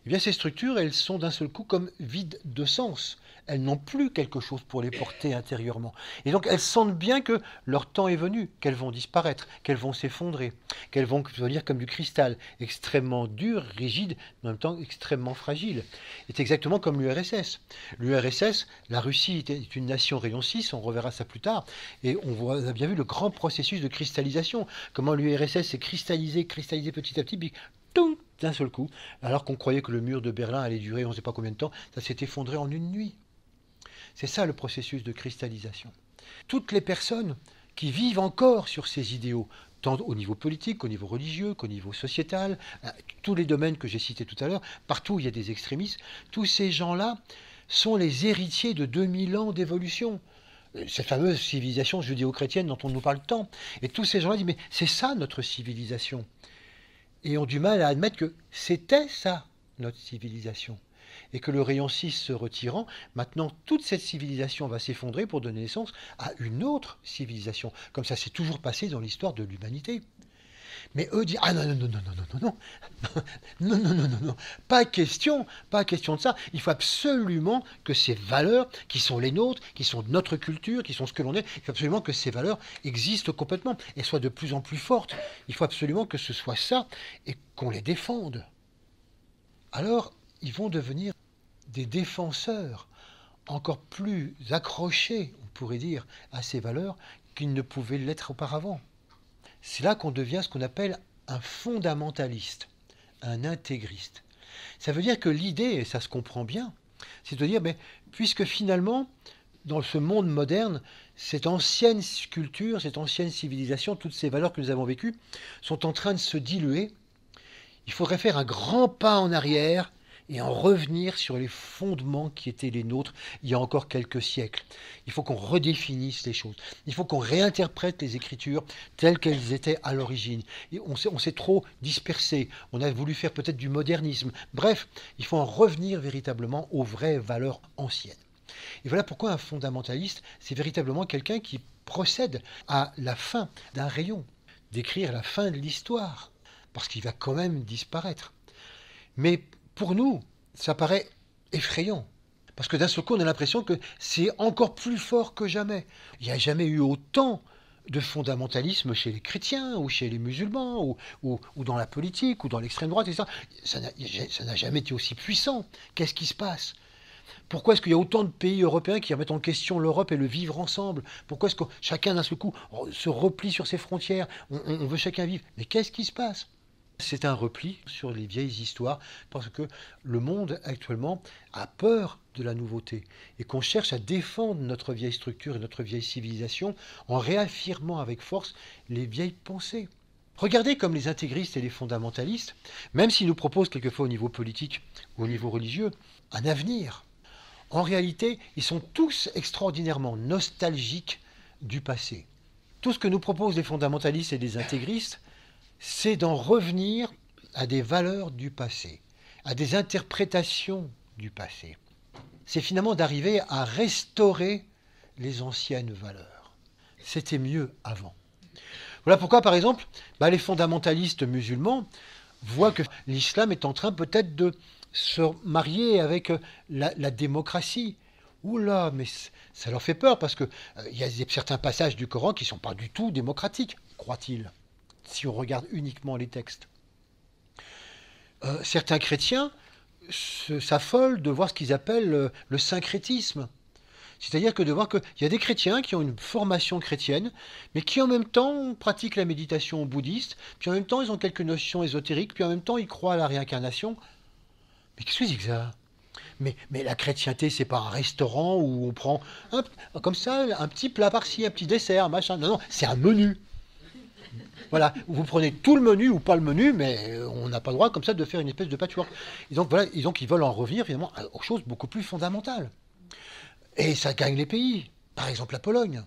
Eh bien, ces structures, elles sont d'un seul coup comme vides de sens. Elles n'ont plus quelque chose pour les porter intérieurement. Et donc, elles sentent bien que leur temps est venu, qu'elles vont disparaître, qu'elles vont s'effondrer, qu'elles vont devenir comme du cristal, extrêmement dur, rigide, mais en même temps extrêmement fragile. C'est exactement comme l'URSS. L'URSS, la Russie était une nation rayon 6, on reverra ça plus tard, et on a bien vu le grand processus de cristallisation, comment l'URSS s'est cristallisé petit à petit, puis tout d'un seul coup, alors qu'on croyait que le mur de Berlin allait durer on ne sait pas combien de temps, ça s'est effondré en une nuit. C'est ça le processus de cristallisation. Toutes les personnes qui vivent encore sur ces idéaux, tant au niveau politique, au niveau religieux, qu'au niveau sociétal, tous les domaines que j'ai cités tout à l'heure, partout où il y a des extrémistes, tous ces gens-là sont les héritiers de 2000 ans d'évolution. Cette fameuse civilisation judéo-chrétienne dont on nous parle tant. Et tous ces gens-là disent, mais c'est ça notre civilisation. Et ont du mal à admettre que c'était ça, notre civilisation. Et que le rayon 6 se retirant, maintenant toute cette civilisation va s'effondrer pour donner naissance à une autre civilisation. Comme ça s'est toujours passé dans l'histoire de l'humanité. Mais eux disent, ah non, non, non, non, non, non, non, non, non, non, non, non, pas question de ça. Il faut absolument que ces valeurs qui sont les nôtres, qui sont notre culture, qui sont ce que l'on est, il faut absolument que ces valeurs existent complètement et soient de plus en plus fortes. Il faut absolument que ce soit ça et qu'on les défende. Alors, ils vont devenir des défenseurs encore plus accrochés, on pourrait dire, à ces valeurs qu'ils ne pouvaient l'être auparavant. C'est là qu'on devient ce qu'on appelle un fondamentaliste, un intégriste. Ça veut dire que l'idée, et ça se comprend bien, c'est de dire, mais puisque finalement, dans ce monde moderne, cette ancienne culture, cette ancienne civilisation, toutes ces valeurs que nous avons vécues, sont en train de se diluer, il faudrait faire un grand pas en arrière et en revenir sur les fondements qui étaient les nôtres il y a encore quelques siècles. Il faut qu'on redéfinisse les choses. Il faut qu'on réinterprète les Écritures telles qu'elles étaient à l'origine. On s'est trop dispersé. On a voulu faire peut-être du modernisme. Bref, il faut en revenir véritablement aux vraies valeurs anciennes. Et voilà pourquoi un fondamentaliste, c'est véritablement quelqu'un qui procède à la fin d'un rayon, d'écrire la fin de l'histoire, parce qu'il va quand même disparaître. Mais pour nous, ça paraît effrayant. Parce que d'un seul coup, on a l'impression que c'est encore plus fort que jamais. Il n'y a jamais eu autant de fondamentalisme chez les chrétiens, ou chez les musulmans, ou dans la politique, ou dans l'extrême droite, etc. Ça n'a jamais été aussi puissant. Qu'est-ce qui se passe? Pourquoi est-ce qu'il y a autant de pays européens qui remettent en question l'Europe et le vivre ensemble? Pourquoi est-ce que chacun d'un seul coup se replie sur ses frontières? On veut chacun vivre. Mais qu'est-ce qui se passe? C'est un repli sur les vieilles histoires parce que le monde actuellement a peur de la nouveauté et qu'on cherche à défendre notre vieille structure et notre vieille civilisation en réaffirmant avec force les vieilles pensées. Regardez comme les intégristes et les fondamentalistes, même s'ils nous proposent quelquefois au niveau politique ou au niveau religieux un avenir, en réalité, ils sont tous extraordinairement nostalgiques du passé. Tout ce que nous proposent les fondamentalistes et les intégristes, c'est d'en revenir à des valeurs du passé, à des interprétations du passé. C'est finalement d'arriver à restaurer les anciennes valeurs. C'était mieux avant. Voilà pourquoi, par exemple, les fondamentalistes musulmans voient que l'islam est en train peut-être de se marier avec la démocratie. Oula, mais ça leur fait peur parce qu'il y a certains passages du Coran qui ne sont pas du tout démocratiques, croient-ils, si on regarde uniquement les textes. Certains chrétiens s'affolent de voir ce qu'ils appellent le syncrétisme. C'est-à-dire que de voir qu'il y a des chrétiens qui ont une formation chrétienne, mais qui en même temps pratiquent la méditation bouddhiste, puis en même temps ils ont quelques notions ésotériques, puis en même temps ils croient à la réincarnation. Mais qu'est-ce que c'est que ça? Mais la chrétienté, c'est pas un restaurant où on prend comme ça un petit plat par-ci, un petit dessert, machin. Non, non, c'est un menu. Voilà, vous prenez tout le menu ou pas le menu, mais on n'a pas le droit comme ça de faire une espèce de patchwork. Et donc voilà, ils veulent en revenir finalement aux choses beaucoup plus fondamentales. Et ça gagne les pays. Par exemple la Pologne.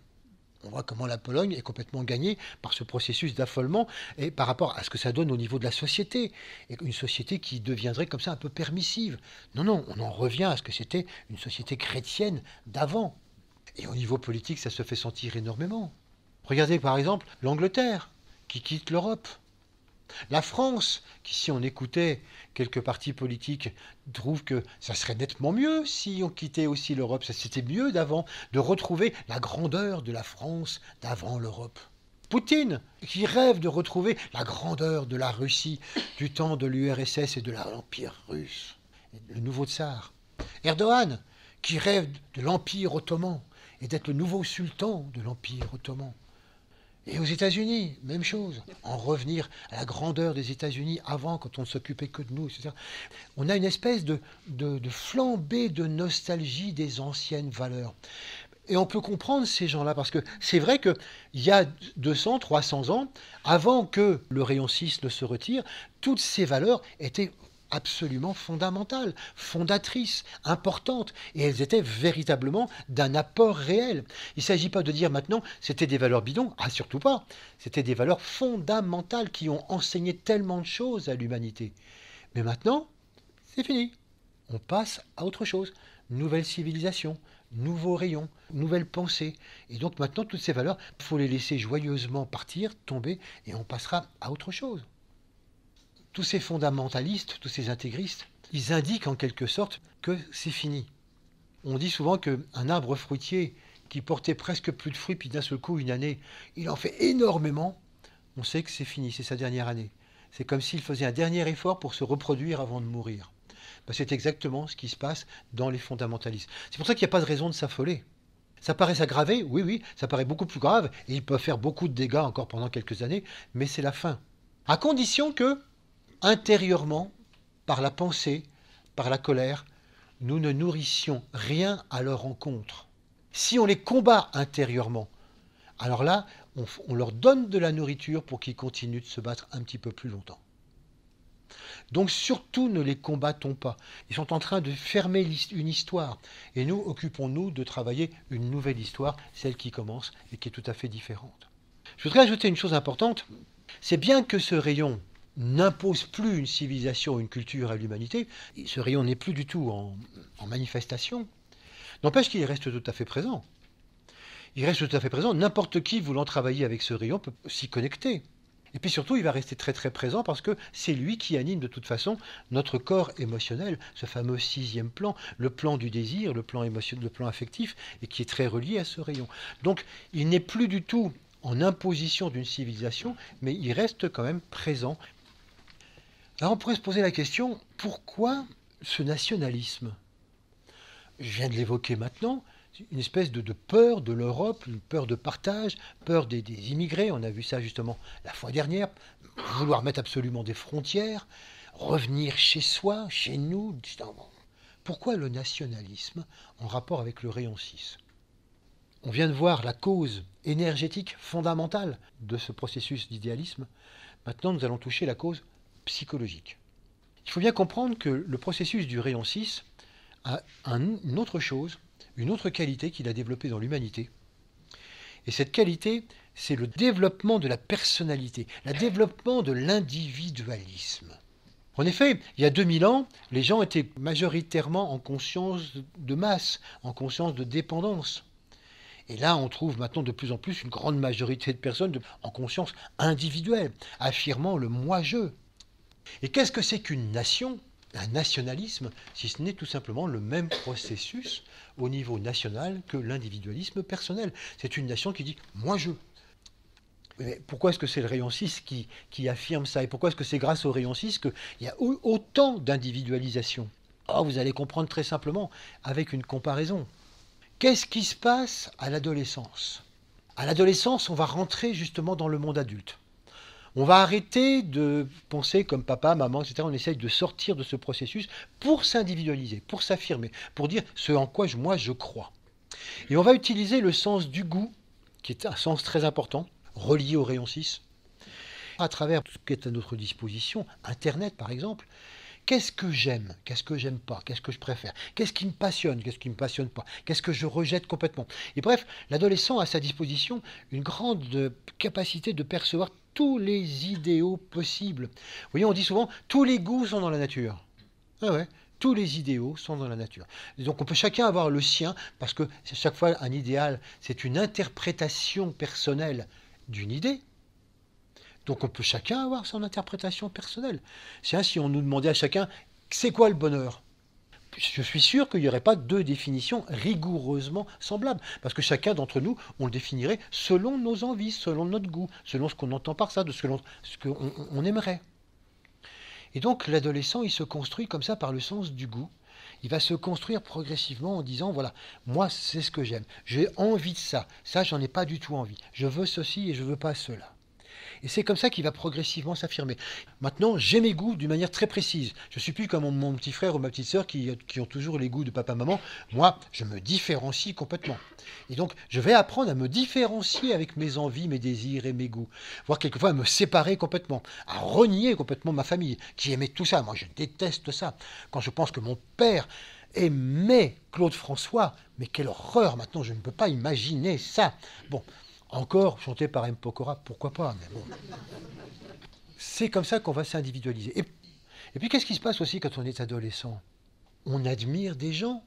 On voit comment la Pologne est complètement gagnée par ce processus d'affolement et par rapport à ce que ça donne au niveau de la société. Et une société qui deviendrait comme ça un peu permissive. Non, non, on en revient à ce que c'était une société chrétienne d'avant. Et au niveau politique, ça se fait sentir énormément. Regardez par exemple l'Angleterre qui quitte l'Europe. La France, qui si on écoutait quelques partis politiques, trouve que ça serait nettement mieux si on quittait aussi l'Europe. C'était mieux d'avant, de retrouver la grandeur de la France d'avant l'Europe. Poutine, qui rêve de retrouver la grandeur de la Russie du temps de l'URSS et de l'Empire russe, le nouveau tsar. Erdogan, qui rêve de l'Empire ottoman et d'être le nouveau sultan de l'Empire ottoman. Et aux États-Unis, même chose. En revenir à la grandeur des États-Unis avant, quand on ne s'occupait que de nous, etc. On a une espèce de flambée de nostalgie des anciennes valeurs. Et on peut comprendre ces gens-là, parce que c'est vrai qu'il y a 200, 300 ans, avant que le rayon 6 ne se retire, toutes ces valeurs étaient absolument fondamentales, fondatrices, importantes, et elles étaient véritablement d'un apport réel. Il ne s'agit pas de dire maintenant c'était des valeurs bidons, ah surtout pas, c'était des valeurs fondamentales qui ont enseigné tellement de choses à l'humanité. Mais maintenant, c'est fini, on passe à autre chose, nouvelle civilisation, nouveau rayon, nouvelle pensée, et donc maintenant toutes ces valeurs, il faut les laisser joyeusement partir, tomber, et on passera à autre chose. Tous ces fondamentalistes, tous ces intégristes, ils indiquent en quelque sorte que c'est fini. On dit souvent qu'un arbre fruitier qui portait presque plus de fruits, puis d'un seul coup, une année, il en fait énormément, on sait que c'est fini, c'est sa dernière année. C'est comme s'il faisait un dernier effort pour se reproduire avant de mourir. Ben, c'est exactement ce qui se passe dans les fondamentalistes. C'est pour ça qu'il n'y a pas de raison de s'affoler. Ça paraît s'aggraver, oui, oui, ça paraît beaucoup plus grave, et il peut faire beaucoup de dégâts encore pendant quelques années, mais c'est la fin. À condition que, intérieurement, par la pensée, par la colère, nous ne nourrissions rien à leur encontre. Si on les combat intérieurement, alors là, on leur donne de la nourriture pour qu'ils continuent de se battre un petit peu plus longtemps. Donc surtout ne les combattons pas. Ils sont en train de fermer une histoire. Et nous, occupons-nous de travailler une nouvelle histoire, celle qui commence et qui est tout à fait différente. Je voudrais ajouter une chose importante. C'est bien que ce rayon n'impose plus une civilisation ou une culture à l'humanité. Ce rayon n'est plus du tout en manifestation. N'empêche qu'il reste tout à fait présent. Il reste tout à fait présent. N'importe qui voulant travailler avec ce rayon peut s'y connecter. Et puis surtout, il va rester très très présent parce que c'est lui qui anime de toute façon notre corps émotionnel, ce fameux 6e plan, le plan du désir, le plan émotionnel, le plan affectif, et qui est très relié à ce rayon. Donc, il n'est plus du tout en imposition d'une civilisation, mais il reste quand même présent. Alors on pourrait se poser la question, pourquoi ce nationalisme? Je viens de l'évoquer maintenant, une espèce de peur de l'Europe, une peur de partage, peur des immigrés, on a vu ça justement la fois dernière, vouloir mettre absolument des frontières, revenir chez soi, chez nous. Pourquoi le nationalisme en rapport avec le rayon 6? On vient de voir la cause énergétique fondamentale de ce processus d'idéalisme. Maintenant, nous allons toucher la cause psychologique. Il faut bien comprendre que le processus du rayon 6 a une autre chose, une autre qualité qu'il a développée dans l'humanité. Et cette qualité, c'est le développement de la personnalité, le développement de l'individualisme. En effet, il y a 2000 ans, les gens étaient majoritairement en conscience de masse, en conscience de dépendance. Et là, on trouve maintenant de plus en plus une grande majorité de personnes en conscience individuelle, affirmant le moi-je. Et qu'est-ce que c'est qu'une nation, un nationalisme, si ce n'est tout simplement le même processus au niveau national que l'individualisme personnel? C'est une nation qui dit « moi-je ». Mais pourquoi est-ce que c'est le rayon 6 qui affirme ça? Et pourquoi est-ce que c'est grâce au rayon 6 qu'il y a autant d'individualisation? Oh, vous allez comprendre très simplement avec une comparaison. Qu'est-ce qui se passe à l'adolescence? À l'adolescence, on va rentrer justement dans le monde adulte. On va arrêter de penser comme papa, maman, etc. On essaye de sortir de ce processus pour s'individualiser, pour s'affirmer, pour dire ce en quoi moi je crois. Et on va utiliser le sens du goût, qui est un sens très important, relié au rayon 6, à travers tout ce qui est à notre disposition, Internet par exemple. Qu'est-ce que j'aime? Qu'est-ce que j'aime pas? Qu'est-ce que je préfère? Qu'est-ce qui me passionne? Qu'est-ce qui me passionne pas? Qu'est-ce que je rejette complètement? Et bref, l'adolescent a à sa disposition une grande capacité de percevoir tous les idéaux possibles. Vous voyez, on dit souvent, tous les goûts sont dans la nature. Ah ouais, tous les idéaux sont dans la nature. Et donc on peut chacun avoir le sien, parce que chaque fois un idéal, c'est une interprétation personnelle d'une idée. Donc on peut chacun avoir son interprétation personnelle. Tiens, si on nous demandait à chacun, c'est quoi le bonheur? Je suis sûr qu'il n'y aurait pas deux définitions rigoureusement semblables, parce que chacun d'entre nous, on le définirait selon nos envies, selon notre goût, selon ce qu'on entend par ça, de ce qu'on aimerait. Et donc l'adolescent, il se construit comme ça par le sens du goût. Il va se construire progressivement en disant, voilà, moi c'est ce que j'aime, j'ai envie de ça, ça j'en ai pas du tout envie, je veux ceci et je veux pas cela. Et c'est comme ça qu'il va progressivement s'affirmer. Maintenant, j'ai mes goûts d'une manière très précise. Je ne suis plus comme mon petit frère ou ma petite sœur qui ont toujours les goûts de papa-maman. Moi, je me différencie complètement. Et donc, je vais apprendre à me différencier avec mes envies, mes désirs et mes goûts. Voire quelquefois à me séparer complètement, à renier complètement ma famille, qui aimait tout ça. Moi, je déteste ça. Quand je pense que mon père aimait Claude François, mais quelle horreur, maintenant, je ne peux pas imaginer ça. Bon, encore chanté par M. Pokora, pourquoi pas, mais bon. C'est comme ça qu'on va s'individualiser. Et puis qu'est-ce qui se passe aussi quand on est adolescent? On admire des gens.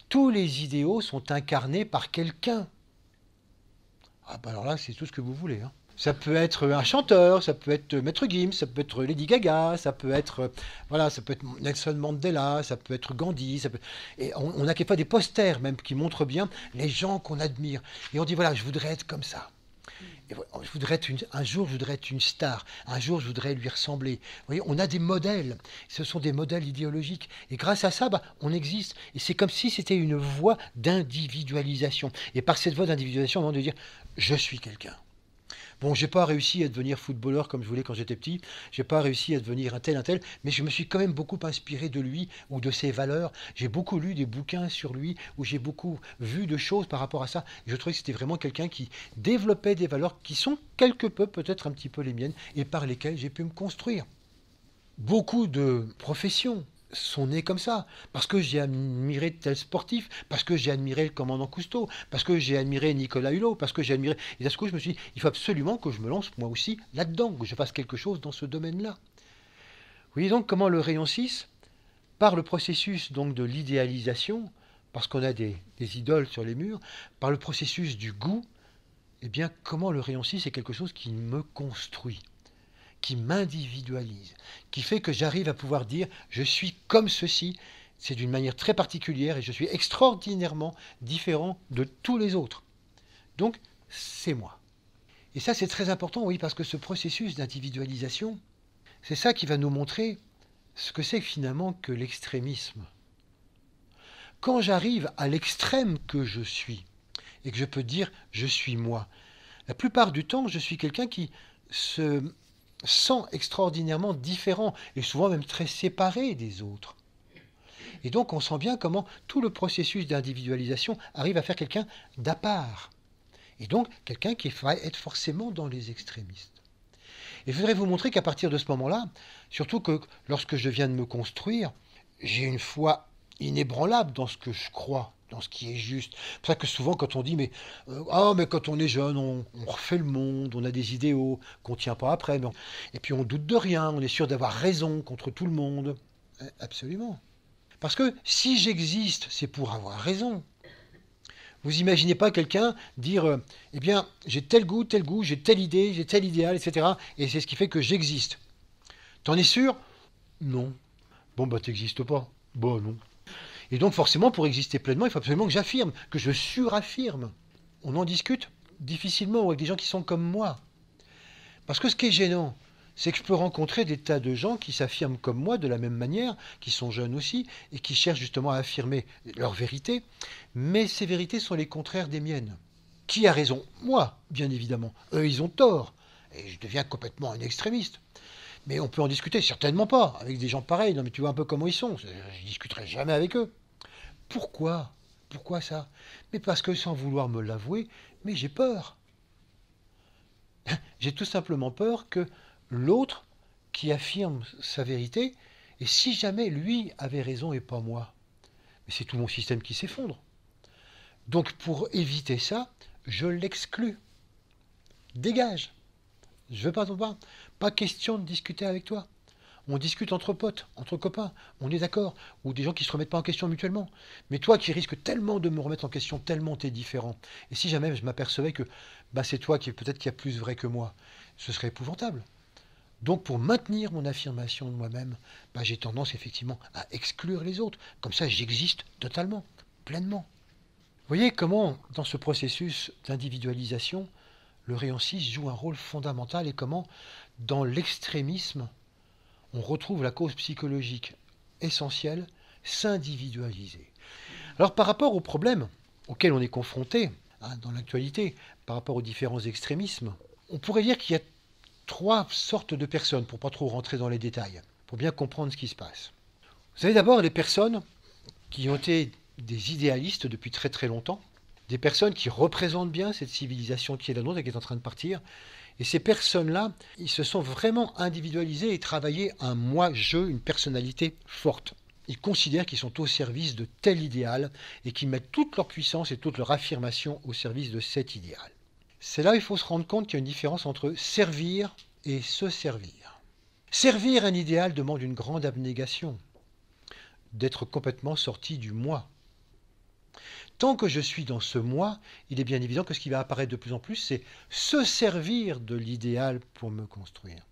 Tous les idéaux sont incarnés par quelqu'un. Ah bah alors là, c'est tout ce que vous voulez. Hein. Ça peut être un chanteur, ça peut être Maître Gims, ça peut être Lady Gaga, ça peut être voilà, ça peut être Nelson Mandela, ça peut être Gandhi, et on a quelquefois des posters même qui montrent bien les gens qu'on admire. Et on dit voilà, je voudrais être comme ça. Et je voudrais être un jour, je voudrais être une star. Un jour, je voudrais lui ressembler. Vous voyez, on a des modèles. Ce sont des modèles idéologiques. Et grâce à ça, on existe. Et c'est comme si c'était une voie d'individualisation. Et par cette voie d'individualisation, on va de dire, je suis quelqu'un. Bon, j'ai pas réussi à devenir footballeur comme je voulais quand j'étais petit. J'ai pas réussi à devenir un tel, mais je me suis quand même beaucoup inspiré de lui ou de ses valeurs. J'ai beaucoup lu des bouquins sur lui, où j'ai beaucoup vu de choses par rapport à ça. Et je trouvais que c'était vraiment quelqu'un qui développait des valeurs qui sont quelque peu, peut-être un petit peu les miennes, et par lesquelles j'ai pu me construire. Beaucoup de professions sont nées comme ça, parce que j'ai admiré tel sportif, parce que j'ai admiré le commandant Cousteau, parce que j'ai admiré Nicolas Hulot, parce que j'ai admiré... Et d'un coup, je me suis dit, il faut absolument que je me lance moi aussi là-dedans, que je fasse quelque chose dans ce domaine-là. Vous voyez donc comment le rayon 6, par le processus donc de l'idéalisation, parce qu'on a des idoles sur les murs, par le processus du goût, eh bien, comment le rayon 6 est quelque chose qui me construit, qui m'individualise, qui fait que j'arrive à pouvoir dire je suis comme ceci, c'est d'une manière très particulière et je suis extraordinairement différent de tous les autres. Donc, c'est moi. Et ça, c'est très important, oui, parce que ce processus d'individualisation, c'est ça qui va nous montrer ce que c'est finalement que l'extrémisme. Quand j'arrive à l'extrême que je suis, et que je peux dire je suis moi, la plupart du temps, je suis quelqu'un qui se sent extraordinairement différent et souvent même très séparé des autres. Et donc on sent bien comment tout le processus d'individualisation arrive à faire quelqu'un d'à part. Et donc quelqu'un qui va être forcément dans les extrémistes. Et je voudrais vous montrer qu'à partir de ce moment-là, surtout que lorsque je viens de me construire, j'ai une foi inébranlable dans ce que je crois, dans ce qui est juste. C'est pour ça que souvent quand on dit mais quand on est jeune, on refait le monde, on a des idéaux qu'on ne tient pas après, et puis on doute de rien, on est sûr d'avoir raison contre tout le monde. Absolument. Parce que si j'existe, c'est pour avoir raison. Vous imaginez pas quelqu'un dire eh bien, j'ai tel goût, j'ai telle idée, j'ai tel idéal, etc. Et c'est ce qui fait que j'existe. T'en es sûr? Non. Bon, bah, t'existes pas. Bah, non. Et donc, forcément, pour exister pleinement, il faut absolument que j'affirme, que je suraffirme. On en discute difficilement avec des gens qui sont comme moi. Parce que ce qui est gênant, c'est que je peux rencontrer des tas de gens qui s'affirment comme moi de la même manière, qui sont jeunes aussi, et qui cherchent justement à affirmer leur vérité, mais ces vérités sont les contraires des miennes. Qui a raison? Moi, bien évidemment. Eux, ils ont tort. Et je deviens complètement un extrémiste. Mais on peut en discuter, certainement pas, avec des gens pareils. Non, mais tu vois un peu comment ils sont. Je ne discuterai jamais avec eux. Pourquoi? Pourquoi ça? Mais parce que sans vouloir me l'avouer, mais j'ai peur. J'ai tout simplement peur que l'autre qui affirme sa vérité, et si jamais lui avait raison et pas moi, mais c'est tout mon système qui s'effondre. Donc pour éviter ça, je l'exclus. Dégage. Je veux pas, pas question de discuter avec toi. On discute entre potes, entre copains, on est d'accord, ou des gens qui ne se remettent pas en question mutuellement. Mais toi qui risques tellement de me remettre en question, tellement t'es différent, et si jamais je m'apercevais que c'est toi qui peut-être qui a plus vrai que moi, ce serait épouvantable. Donc pour maintenir mon affirmation de moi-même, j'ai tendance effectivement à exclure les autres. Comme ça, j'existe totalement, pleinement. Vous voyez comment, dans ce processus d'individualisation, le rayon 6 joue un rôle fondamental et comment, dans l'extrémisme, on retrouve la cause psychologique essentielle, s'individualiser. Alors par rapport aux problèmes auxquels on est confronté dans l'actualité, par rapport aux différents extrémismes, on pourrait dire qu'il y a 3 sortes de personnes, pour pas trop rentrer dans les détails, pour bien comprendre ce qui se passe. Vous avez d'abord les personnes qui ont été des idéalistes depuis très très longtemps, des personnes qui représentent bien cette civilisation qui est la nôtre et qui est en train de partir. Et ces personnes-là, ils se sont vraiment individualisés et travaillé un moi-je, une personnalité forte. Ils considèrent qu'ils sont au service de tel idéal et qu'ils mettent toute leur puissance et toute leur affirmation au service de cet idéal. C'est là où il faut se rendre compte qu'il y a une différence entre servir et se servir. Servir un idéal demande une grande abnégation, d'être complètement sorti du moi. Tant que je suis dans ce moi, il est bien évident que ce qui va apparaître de plus en plus, c'est se servir de l'idéal pour me construire.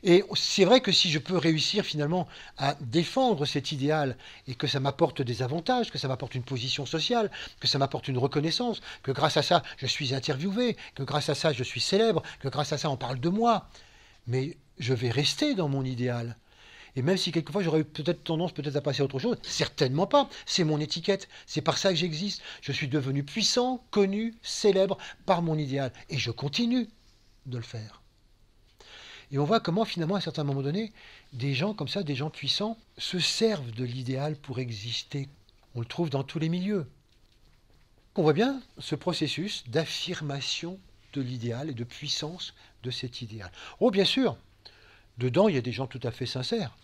Et c'est vrai que si je peux réussir finalement à défendre cet idéal et que ça m'apporte des avantages, que ça m'apporte une position sociale, que ça m'apporte une reconnaissance, que grâce à ça je suis interviewé, que grâce à ça je suis célèbre, que grâce à ça on parle de moi, mais je vais rester dans mon idéal. Et même si quelquefois j'aurais peut-être tendance à passer à autre chose, certainement pas. C'est mon étiquette, c'est par ça que j'existe. Je suis devenu puissant, connu, célèbre par mon idéal. Et je continue de le faire. Et on voit comment finalement à un certain moment donné, des gens comme ça, des gens puissants, se servent de l'idéal pour exister. On le trouve dans tous les milieux. On voit bien ce processus d'affirmation de l'idéal et de puissance de cet idéal. Oh bien sûr, dedans il y a des gens tout à fait sincères.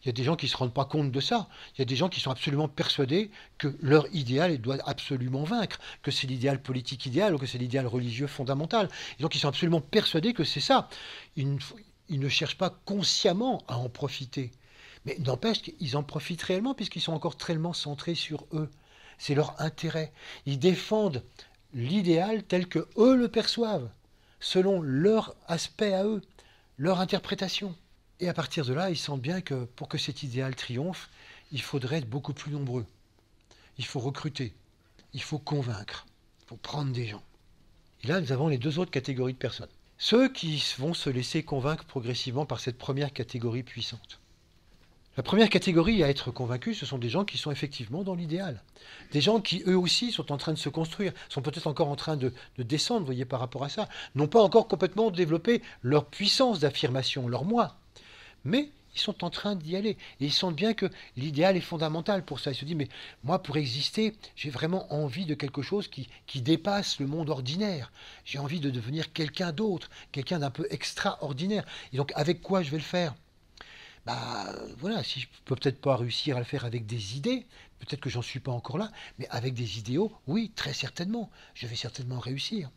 Il y a des gens qui ne se rendent pas compte de ça. Il y a des gens qui sont absolument persuadés que leur idéal doit absolument vaincre, que c'est l'idéal politique idéal ou que c'est l'idéal religieux fondamental. Et donc ils sont absolument persuadés que c'est ça. Ils ne cherchent pas consciemment à en profiter. Mais n'empêche qu'ils en profitent réellement puisqu'ils sont encore tellement centrés sur eux. C'est leur intérêt. Ils défendent l'idéal tel que eux le perçoivent, selon leur aspect à eux, leur interprétation. Et à partir de là, ils sentent bien que pour que cet idéal triomphe, il faudrait être beaucoup plus nombreux. Il faut recruter, il faut convaincre, il faut prendre des gens. Et là, nous avons les 2 autres catégories de personnes. Ceux qui vont se laisser convaincre progressivement par cette première catégorie puissante. La première catégorie à être convaincus, ce sont des gens qui sont effectivement dans l'idéal. Des gens qui, eux aussi, sont en train de se construire, sont peut-être encore en train de descendre, vous voyez, par rapport à ça, n'ont pas encore complètement développé leur puissance d'affirmation, leur moi. Mais ils sont en train d'y aller. Et ils sentent bien que l'idéal est fondamental pour ça. Ils se disent, mais moi, pour exister, j'ai vraiment envie de quelque chose qui dépasse le monde ordinaire. J'ai envie de devenir quelqu'un d'autre, quelqu'un d'un peu extraordinaire. Et donc, avec quoi je vais le faire ? Voilà, si je peux peut-être pas réussir à le faire avec des idées, peut-être que j'en suis pas encore là, mais avec des idéaux, oui, très certainement. Je vais certainement réussir.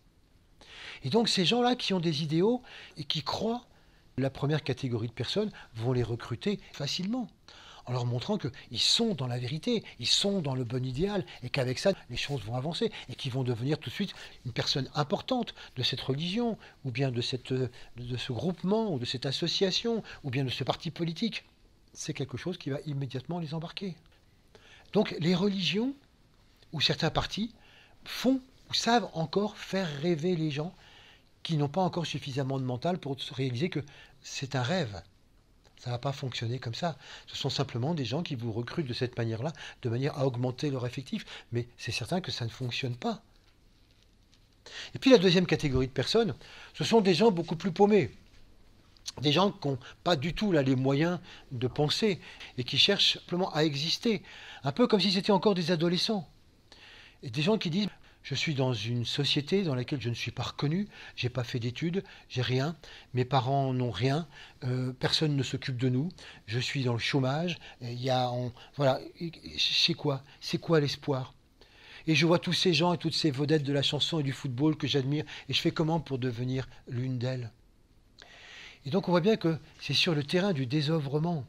Et donc, ces gens-là qui ont des idéaux et qui croient, la première catégorie de personnes vont les recruter facilement, en leur montrant qu'ils sont dans la vérité, ils sont dans le bon idéal, et qu'avec ça, les choses vont avancer, et qu'ils vont devenir tout de suite une personne importante de cette religion, ou bien de ce groupement, ou de cette association, ou bien de ce parti politique. C'est quelque chose qui va immédiatement les embarquer. Donc les religions, ou certains partis, font ou savent encore faire rêver les gens qui n'ont pas encore suffisamment de mental pour se réaliser que c'est un rêve. Ça ne va pas fonctionner comme ça. Ce sont simplement des gens qui vous recrutent de cette manière-là, de manière à augmenter leur effectif. Mais c'est certain que ça ne fonctionne pas. Et puis la deuxième catégorie de personnes, ce sont des gens beaucoup plus paumés. Des gens qui n'ont pas du tout là, les moyens de penser et qui cherchent simplement à exister. Un peu comme si c'était encore des adolescents. Et des gens qui disent... Je suis dans une société dans laquelle je ne suis pas reconnu, j'ai pas fait d'études, j'ai rien, mes parents n'ont rien, personne ne s'occupe de nous, je suis dans le chômage, voilà, c'est quoi l'espoir ? Et je vois tous ces gens et toutes ces vedettes de la chanson et du football que j'admire, et je fais comment pour devenir l'une d'elles ? Et donc on voit bien que c'est sur le terrain du désœuvrement,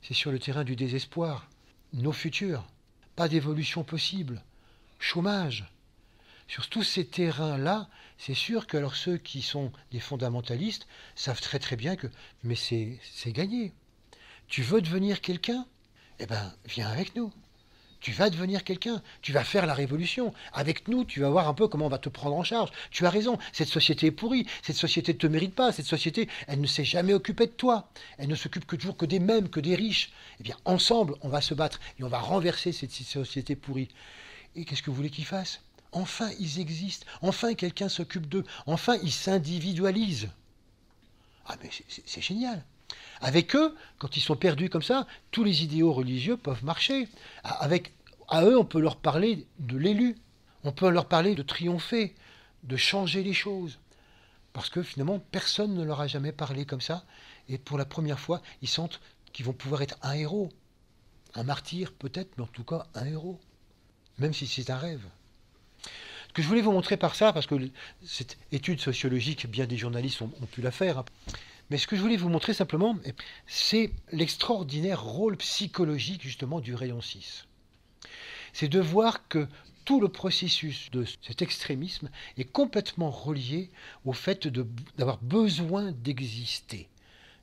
c'est sur le terrain du désespoir, nos futurs, pas d'évolution possible, chômage. Sur tous ces terrains-là, c'est sûr que alors ceux qui sont des fondamentalistes savent très très bien que mais c'est gagné. Tu veux devenir quelqu'un? Eh bien, viens avec nous. Tu vas devenir quelqu'un, tu vas faire la révolution. Avec nous, tu vas voir un peu comment on va te prendre en charge. Tu as raison, cette société est pourrie, cette société ne te mérite pas, cette société, elle ne s'est jamais occupée de toi. Elle ne s'occupe que toujours que des mêmes, que des riches. Eh bien, ensemble, on va se battre et on va renverser cette société pourrie. Et qu'est-ce que vous voulez qu'ils fassent? Enfin, ils existent. Enfin, quelqu'un s'occupe d'eux. Enfin, ils s'individualisent. Ah, mais c'est génial. Avec eux, quand ils sont perdus comme ça, tous les idéaux religieux peuvent marcher. À eux, on peut leur parler de l'élu. On peut leur parler de triompher, de changer les choses. Parce que finalement, personne ne leur a jamais parlé comme ça. Et pour la première fois, ils sentent qu'ils vont pouvoir être un héros. Un martyr peut-être, mais en tout cas un héros. Même si c'est un rêve. Ce que je voulais vous montrer par ça, parce que cette étude sociologique, bien des journalistes ont pu la faire, hein, mais ce que je voulais vous montrer simplement, c'est l'extraordinaire rôle psychologique justement du rayon 6. C'est de voir que tout le processus de cet extrémisme est complètement relié au fait d'avoir besoin d'exister,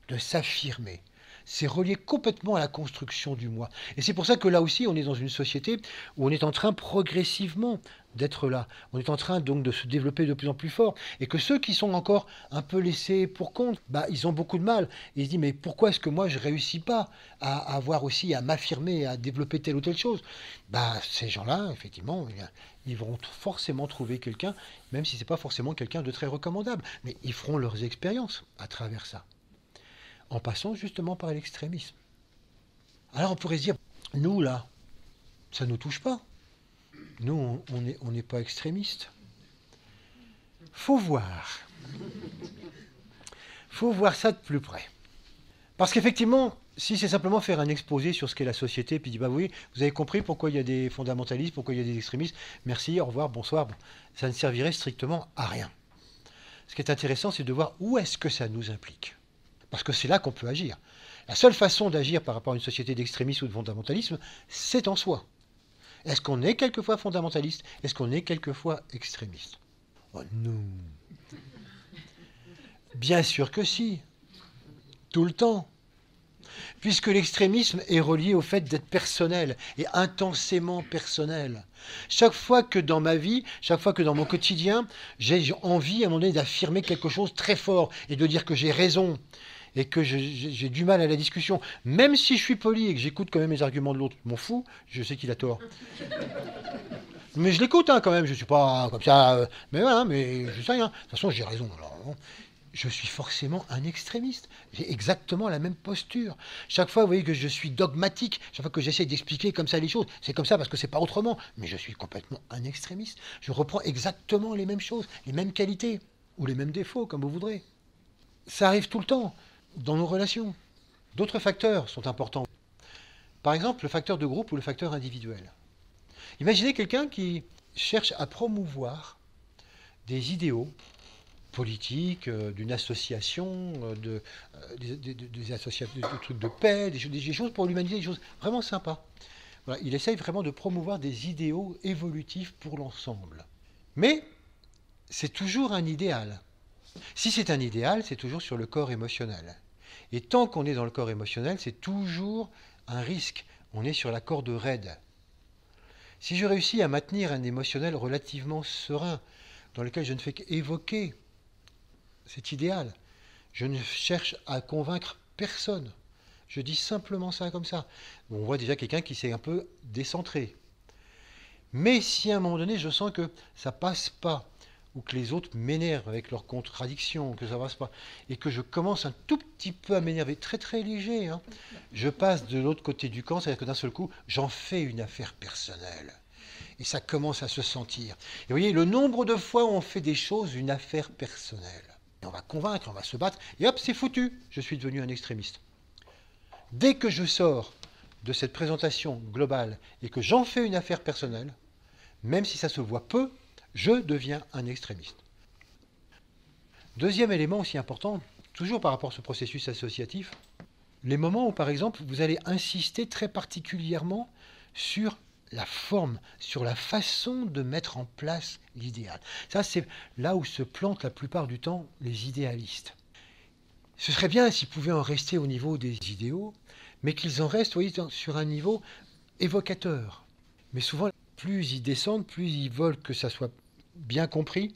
de s'affirmer. C'est relié complètement à la construction du moi. Et c'est pour ça que là aussi, on est dans une société où on est en train progressivement d'être là. On est en train donc de se développer de plus en plus fort. Et que ceux qui sont encore un peu laissés pour compte, ils ont beaucoup de mal. Et ils se disent, mais pourquoi est-ce que moi je ne réussis pas à avoir aussi, à m'affirmer, à développer telle ou telle chose? Ces gens-là, effectivement, ils vont forcément trouver quelqu'un, même si ce n'est pas forcément quelqu'un de très recommandable. Mais ils feront leurs expériences à travers ça, en passant justement par l'extrémisme. Alors on pourrait se dire, nous là, ça ne nous touche pas. Nous, on n'est pas extrémistes. Faut voir. Faut voir ça de plus près. Parce qu'effectivement, si c'est simplement faire un exposé sur ce qu'est la société, puis dire, oui, vous avez compris pourquoi il y a des fondamentalistes, pourquoi il y a des extrémistes, merci, au revoir, bonsoir, ça ne servirait strictement à rien. Ce qui est intéressant, c'est de voir où est-ce que ça nous implique. Parce que c'est là qu'on peut agir. La seule façon d'agir par rapport à une société d'extrémisme ou de fondamentalisme, c'est en soi. Est-ce qu'on est quelquefois fondamentaliste? Est-ce qu'on est quelquefois extrémiste? Oh non. Bien sûr que si. Tout le temps. Puisque l'extrémisme est relié au fait d'être personnel et intensément personnel. Chaque fois que dans ma vie, chaque fois que dans mon quotidien, j'ai envie à un moment donné d'affirmer quelque chose très fort et de dire que j'ai raison et que j'ai du mal à la discussion, même si je suis poli et que j'écoute quand même les arguments de l'autre, je m'en fous, je sais qu'il a tort. Mais je l'écoute quand même, je ne suis pas comme ça, mais voilà, mais je sais rien. De toute façon, j'ai raison. Alors, je suis forcément un extrémiste. J'ai exactement la même posture. Chaque fois, vous voyez que je suis dogmatique, chaque fois que j'essaie d'expliquer comme ça les choses, c'est comme ça parce que c'est pas autrement. Mais je suis complètement un extrémiste. Je reprends exactement les mêmes choses, les mêmes qualités, ou les mêmes défauts, comme vous voudrez. Ça arrive tout le temps, dans nos relations. D'autres facteurs sont importants. Par exemple, le facteur de groupe ou le facteur individuel. Imaginez quelqu'un qui cherche à promouvoir des idéaux politiques, d'une association, des associations, de trucs de paix, des choses pour l'humanité, des choses vraiment sympas. Voilà, il essaye vraiment de promouvoir des idéaux évolutifs pour l'ensemble. Mais c'est toujours un idéal. Si c'est un idéal, c'est toujours sur le corps émotionnel. Et tant qu'on est dans le corps émotionnel, c'est toujours un risque. On est sur la corde raide. Si je réussis à maintenir un émotionnel relativement serein, dans lequel je ne fais qu'évoquer cet idéal, je ne cherche à convaincre personne. Je dis simplement ça comme ça. On voit déjà quelqu'un qui s'est un peu décentré. Mais si à un moment donné, je sens que ça passe pas, ou que les autres m'énervent avec leurs contradictions, que ça passe pas, et que je commence un tout petit peu à m'énerver, très très léger, hein, je passe de l'autre côté du camp, c'est-à-dire que d'un seul coup, j'en fais une affaire personnelle. Et ça commence à se sentir. Et vous voyez, le nombre de fois où on fait des choses une affaire personnelle. Et on va convaincre, on va se battre, et hop, c'est foutu, je suis devenu un extrémiste. Dès que je sors de cette présentation globale et que j'en fais une affaire personnelle, même si ça se voit peu, je deviens un extrémiste. Deuxième élément aussi important, toujours par rapport à ce processus associatif, les moments où, par exemple, vous allez insister très particulièrement sur la forme, sur la façon de mettre en place l'idéal. Ça, c'est là où se plantent la plupart du temps les idéalistes. Ce serait bien s'ils pouvaient en rester au niveau des idéaux, mais qu'ils en restent, vous voyez, sur un niveau évocateur. Mais souvent, plus ils descendent, plus ils veulent que ça soit bien compris,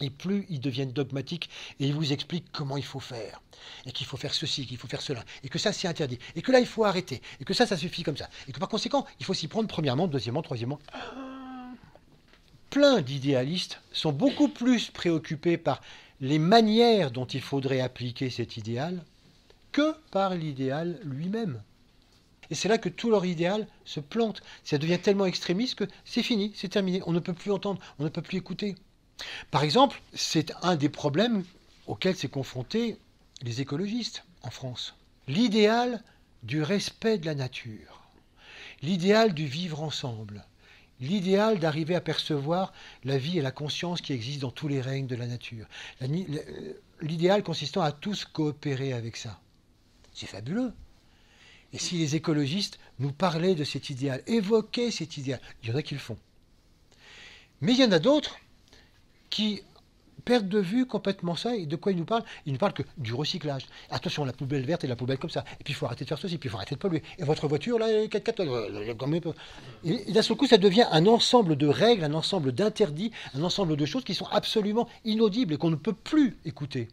et plus ils deviennent dogmatiques, et ils vous expliquent comment il faut faire, et qu'il faut faire ceci, qu'il faut faire cela, et que ça c'est interdit, et que là il faut arrêter, et que ça suffit comme ça, et que par conséquent, il faut s'y prendre premièrement, deuxièmement, troisièmement. Plein d'idéalistes sont beaucoup plus préoccupés par les manières dont il faudrait appliquer cet idéal que par l'idéal lui-même. Et c'est là que tout leur idéal se plante. Ça devient tellement extrémiste que c'est fini, c'est terminé. On ne peut plus entendre, on ne peut plus écouter. Par exemple, c'est un des problèmes auxquels s'est confrontés les écologistes en France. L'idéal du respect de la nature, l'idéal du vivre ensemble, l'idéal d'arriver à percevoir la vie et la conscience qui existent dans tous les règnes de la nature, l'idéal consistant à tous coopérer avec ça. C'est fabuleux. Et si les écologistes nous parlaient de cet idéal, évoquaient cet idéal, il y en a qui le font. Mais il y en a d'autres qui perdent de vue complètement ça. Et de quoi ils nous parlent? Ils ne parlent que du recyclage. Attention, la poubelle verte et la poubelle comme ça. Et puis il faut arrêter de faire ceci, puis il faut arrêter de polluer. Et votre voiture, là, 4x4, et d'un seul coup, ça devient un ensemble de règles, un ensemble d'interdits, un ensemble de choses qui sont absolument inaudibles et qu'on ne peut plus écouter.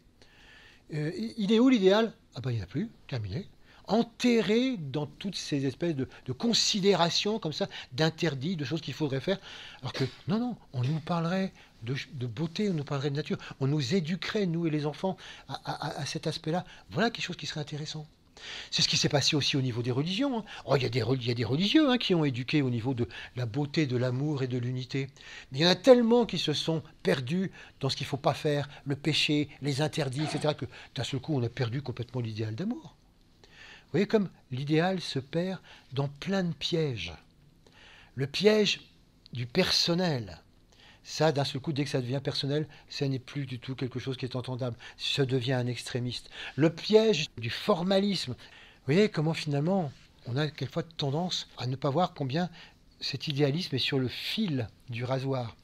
Il est où l'idéal? Ah ben il n'y en a plus, terminé. Enterré dans toutes ces espèces de considérations comme ça, d'interdits, de choses qu'il faudrait faire. Alors que, non, on nous parlerait de beauté, on nous parlerait de nature, on nous éduquerait, nous et les enfants, à cet aspect-là. Voilà quelque chose qui serait intéressant. C'est ce qui s'est passé aussi au niveau des religions. Oh, il y a des religieux qui ont éduqué au niveau de la beauté, de l'amour et de l'unité. Mais il y en a tellement qui se sont perdus dans ce qu'il ne faut pas faire, le péché, les interdits, etc., que d'un seul coup, on a perdu complètement l'idéal d'amour. Vous voyez comme l'idéal se perd dans plein de pièges. Le piège du personnel. Ça, d'un seul coup, dès que ça devient personnel, ça n'est plus du tout quelque chose qui est entendable. Ça devient un extrémiste. Le piège du formalisme. Vous voyez comment finalement, on a quelquefois tendance à ne pas voir combien cet idéalisme est sur le fil du rasoir.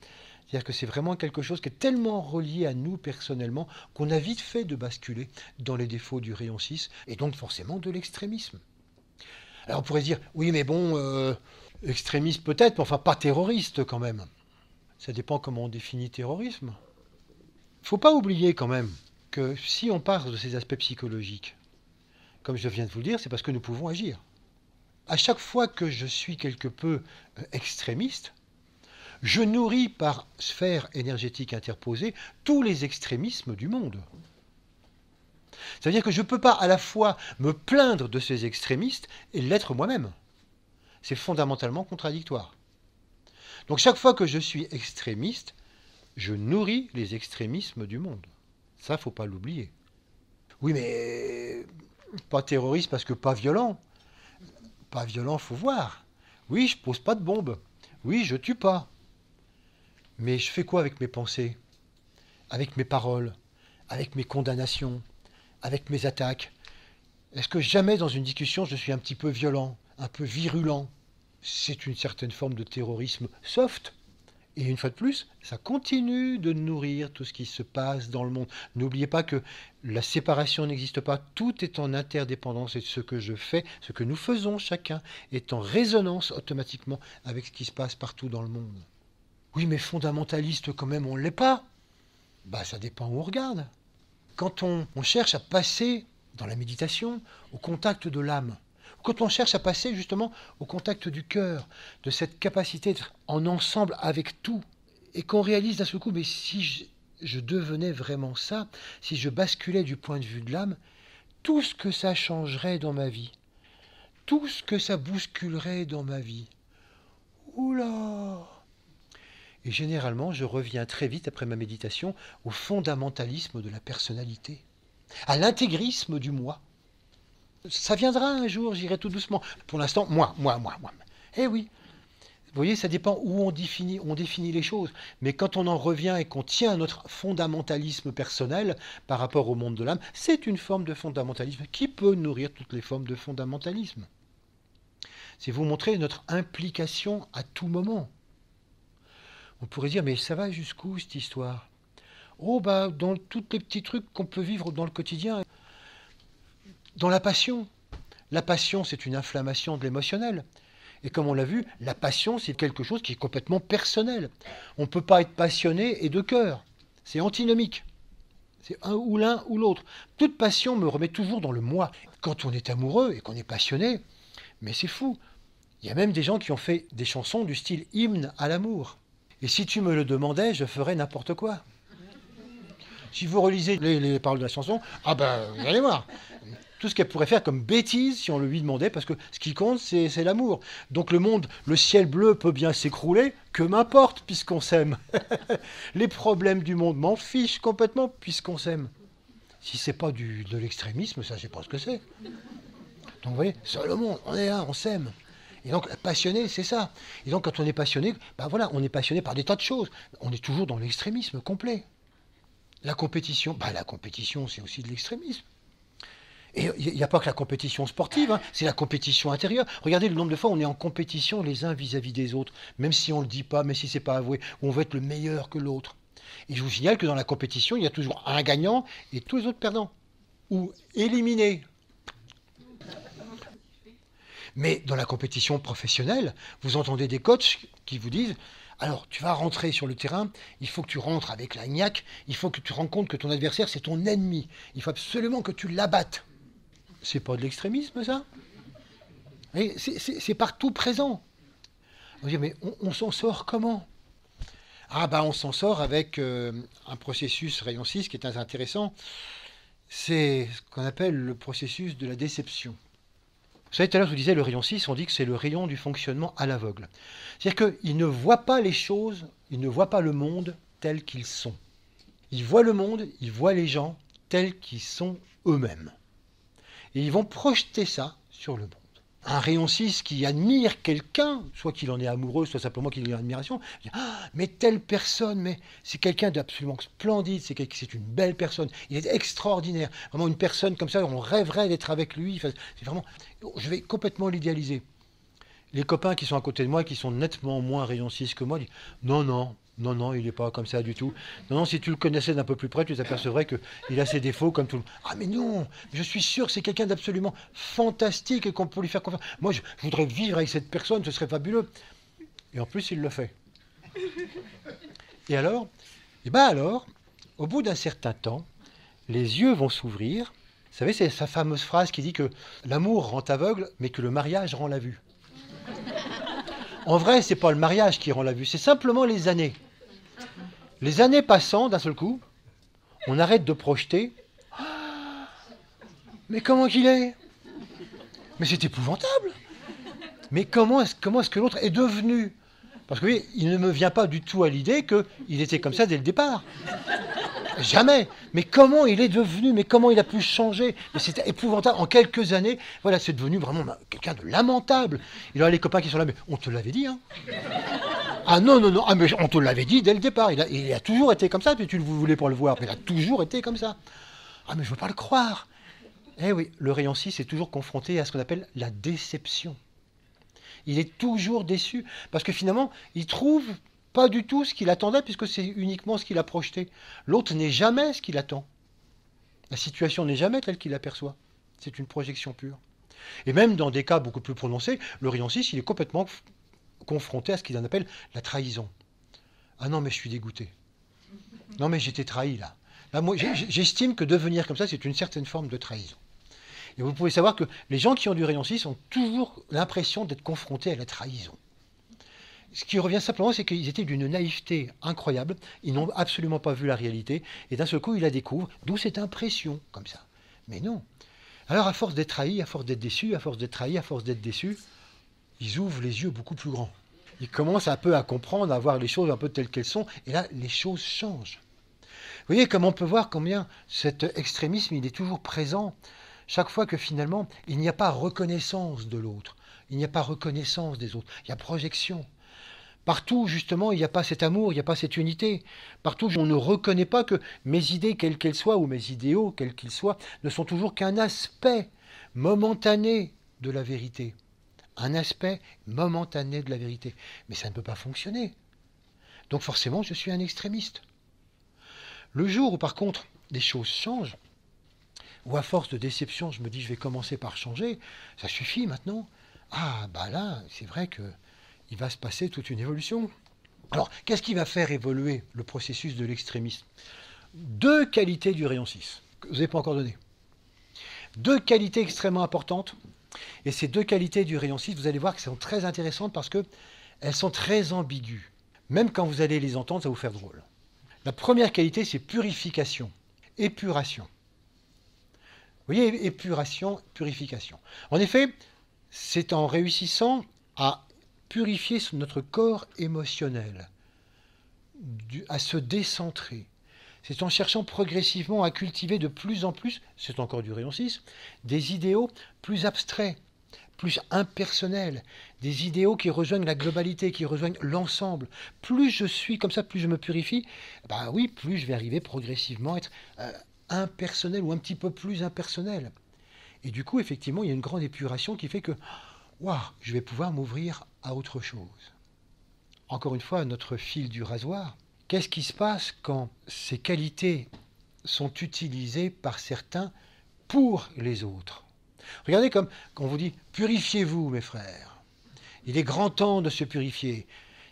C'est-à-dire que c'est vraiment quelque chose qui est tellement relié à nous personnellement qu'on a vite fait de basculer dans les défauts du rayon 6 et donc forcément de l'extrémisme. Alors on pourrait se dire, oui mais bon, extrémiste peut-être, mais enfin pas terroriste quand même. Ça dépend comment on définit terrorisme. Il ne faut pas oublier quand même que si on parle de ces aspects psychologiques, comme je viens de vous le dire, c'est parce que nous pouvons agir. À chaque fois que je suis quelque peu extrémiste, je nourris par sphère énergétique interposée tous les extrémismes du monde. C'est-à-dire que je ne peux pas à la fois me plaindre de ces extrémistes et l'être moi-même. C'est fondamentalement contradictoire. Donc chaque fois que je suis extrémiste, je nourris les extrémismes du monde. Ça, il ne faut pas l'oublier. Oui, mais pas terroriste parce que pas violent. Pas violent, faut voir. Oui, je pose pas de bombes. Oui, je tue pas. Mais je fais quoi avec mes pensées? Avec mes paroles? Avec mes condamnations? Avec mes attaques? Est-ce que jamais dans une discussion je suis un petit peu violent, un peu virulent? C'est une certaine forme de terrorisme soft. Et une fois de plus, ça continue de nourrir tout ce qui se passe dans le monde. N'oubliez pas que la séparation n'existe pas. Tout est en interdépendance et ce que je fais, ce que nous faisons chacun, est en résonance automatiquement avec ce qui se passe partout dans le monde. Oui, mais fondamentaliste quand même, on ne l'est pas. Bah, ça dépend où on regarde. Quand on cherche à passer dans la méditation au contact de l'âme, quand on cherche à passer justement au contact du cœur, de cette capacité d'être en ensemble avec tout, et qu'on réalise d'un seul coup, mais si je devenais vraiment ça, si je basculais du point de vue de l'âme, tout ce que ça changerait dans ma vie, tout ce que ça bousculerait dans ma vie. Oula! Et généralement, je reviens très vite après ma méditation au fondamentalisme de la personnalité, à l'intégrisme du moi. Ça viendra un jour, j'irai tout doucement. Pour l'instant, moi. Eh oui, Vous voyez, ça dépend où on définit les choses. Mais quand on en revient et qu'on tient à notre fondamentalisme personnel par rapport au monde de l'âme, c'est une forme de fondamentalisme qui peut nourrir toutes les formes de fondamentalisme. C'est vous montrer notre implication à tout moment. On pourrait dire, mais ça va jusqu'où cette histoire? Oh, bah, dans tous les petits trucs qu'on peut vivre dans le quotidien. Dans la passion. La passion, c'est une inflammation de l'émotionnel. Et comme on l'a vu, la passion, c'est quelque chose qui est complètement personnel. On ne peut pas être passionné et de cœur. C'est antinomique. C'est un ou l'un ou l'autre. Toute passion me remet toujours dans le moi. Quand on est amoureux et qu'on est passionné, mais c'est fou. Il y a même des gens qui ont fait des chansons du style hymne à l'amour. Et si tu me le demandais, je ferais n'importe quoi. Si vous relisez les paroles de la chanson, ah ben, vous allez voir. Tout ce qu'elle pourrait faire comme bêtise si on le lui demandait, parce que ce qui compte, c'est l'amour. Donc le monde, le ciel bleu peut bien s'écrouler, que m'importe, puisqu'on s'aime. Les problèmes du monde m'en fichent complètement, puisqu'on s'aime. Si c'est pas de l'extrémisme, ça, je sais pas ce que c'est. Donc vous voyez, seul le monde, on est là, on s'aime. Et donc, passionné, c'est ça. Et donc, quand on est passionné, ben voilà, on est passionné par des tas de choses. On est toujours dans l'extrémisme complet. La compétition, la compétition, c'est aussi de l'extrémisme. Et il n'y a pas que la compétition sportive, hein, c'est la compétition intérieure. Regardez le nombre de fois où on est en compétition les uns vis-à-vis des autres, même si on ne le dit pas, même si ce n'est pas avoué, où on veut être le meilleur que l'autre. Et je vous signale que dans la compétition, il y a toujours un gagnant et tous les autres perdants. Ou éliminés. Mais dans la compétition professionnelle, vous entendez des coachs qui vous disent « Alors, tu vas rentrer sur le terrain, il faut que tu rentres avec la niaque, il faut que tu te rends compte que ton adversaire, c'est ton ennemi. Il faut absolument que tu l'abattes. » C'est pas de l'extrémisme, ça? C'est partout présent. On dit, mais on s'en sort comment? Ah ben, on s'en sort avec un processus rayon 6 qui est très intéressant. C'est ce qu'on appelle le processus de la déception. Vous savez, tout à l'heure, je vous disais, le rayon 6, on dit que c'est le rayon du fonctionnement à l'aveugle. C'est-à-dire qu'il ne voit pas les choses, il ne voit pas le monde tels qu'ils sont. Il voit le monde, il voit les gens tels qu'ils sont eux-mêmes. Et ils vont projeter ça sur le monde. Un rayon 6 qui admire quelqu'un, soit qu'il en est amoureux, soit simplement qu'il ait une admiration, dit, ah, mais telle personne, mais c'est quelqu'un d'absolument splendide, c'est une belle personne, il est extraordinaire. Vraiment une personne comme ça, on rêverait d'être avec lui. Enfin, c'est vraiment, je vais complètement l'idéaliser. Les copains qui sont à côté de moi, qui sont nettement moins rayon 6 que moi, disent non, non, non, non, il n'est pas comme ça du tout. Non, non, si tu le connaissais d'un peu plus près, tu t'apercevrais qu'il a ses défauts comme tout le monde. Ah mais non, je suis sûr que c'est quelqu'un d'absolument fantastique et qu'on peut lui faire confiance. Moi, je voudrais vivre avec cette personne, ce serait fabuleux. Et en plus, il le fait. Et alors, au bout d'un certain temps, les yeux vont s'ouvrir. Vous savez, c'est sa fameuse phrase qui dit que l'amour rend aveugle, mais que le mariage rend la vue. En vrai, c'est pas le mariage qui rend la vue, c'est simplement les années. Les années passant, d'un seul coup, on arrête de projeter. Mais comment qu'il est? Mais c'est épouvantable. Mais comment est-ce que l'autre est devenu? Parce que oui, il ne me vient pas du tout à l'idée qu'il était comme ça dès le départ. Jamais. Mais comment il est devenu? Mais comment il a pu changer? Mais c'était épouvantable. En quelques années, voilà, c'est devenu vraiment quelqu'un de lamentable. Et là, les copains qui sont là, mais on te l'avait dit, hein? Ah non, non, non, ah, mais on te l'avait dit dès le départ. Il a toujours été comme ça, puis tu ne voulais pas le voir. Mais il a toujours été comme ça. Ah, mais je ne veux pas le croire. Eh oui, le rayon 6 est toujours confronté à ce qu'on appelle la déception. Il est toujours déçu, parce que finalement, il trouve pas du tout ce qu'il attendait, puisque c'est uniquement ce qu'il a projeté. L'autre n'est jamais ce qu'il attend. La situation n'est jamais telle qu'il l'aperçoit. C'est une projection pure. Et même dans des cas beaucoup plus prononcés, le rayon 6, il est complètement confronté à ce qu'il en appelle la trahison. Ah non, mais je suis dégoûté. Non, mais j'étais trahi, là. Là, moi, j'estime que devenir comme ça, c'est une certaine forme de trahison. Et vous pouvez savoir que les gens qui ont du rayon 6 ont toujours l'impression d'être confrontés à la trahison. Ce qui revient simplement, c'est qu'ils étaient d'une naïveté incroyable, ils n'ont absolument pas vu la réalité, et d'un seul coup, ils la découvrent, d'où cette impression, comme ça. Mais non. Alors, à force d'être trahis, à force d'être déçus, à force d'être trahis, à force d'être déçus, ils ouvrent les yeux beaucoup plus grands. Ils commencent un peu à comprendre, à voir les choses un peu telles qu'elles sont, et là, les choses changent. Vous voyez, comme on peut voir combien cet extrémisme, il est toujours présent, chaque fois que finalement, il n'y a pas reconnaissance de l'autre, il n'y a pas reconnaissance des autres, il y a projection. Partout, justement, il n'y a pas cet amour, il n'y a pas cette unité. Partout, on ne reconnaît pas que mes idées, quelles qu'elles soient, ou mes idéaux, quels qu'ils soient, ne sont toujours qu'un aspect momentané de la vérité. Un aspect momentané de la vérité. Mais ça ne peut pas fonctionner. Donc forcément, je suis un extrémiste. Le jour où, par contre, les choses changent, ou à force de déception, je me dis, je vais commencer par changer, ça suffit maintenant. Ah, bah là, c'est vrai qu'il va se passer toute une évolution. Alors, qu'est-ce qui va faire évoluer le processus de l'extrémisme? Deux qualités du rayon 6, que je vous ai pas encore donné. Deux qualités extrêmement importantes. Et ces deux qualités du rayon 6, vous allez voir qu'elles sont très intéressantes parce qu'elles sont très ambiguës. Même quand vous allez les entendre, ça va vous faire drôle. La première qualité, c'est purification, épuration. Vous voyez, épuration, purification. En effet, c'est en réussissant à purifier notre corps émotionnel, à se décentrer. C'est en cherchant progressivement à cultiver de plus en plus, c'est encore du rayon 6, des idéaux plus abstraits, plus impersonnels, des idéaux qui rejoignent la globalité, qui rejoignent l'ensemble. Plus je suis comme ça, plus je me purifie, bah oui, plus je vais arriver progressivement à être impersonnel ou un petit peu plus impersonnel. Et du coup, effectivement, il y a une grande épuration qui fait que, waouh, je vais pouvoir m'ouvrir à autre chose. Encore une fois, notre fil du rasoir. Qu'est-ce qui se passe quand ces qualités sont utilisées par certains pour les autres? Regardez comme on vous dit « purifiez-vous, mes frères ». Il est grand temps de se purifier.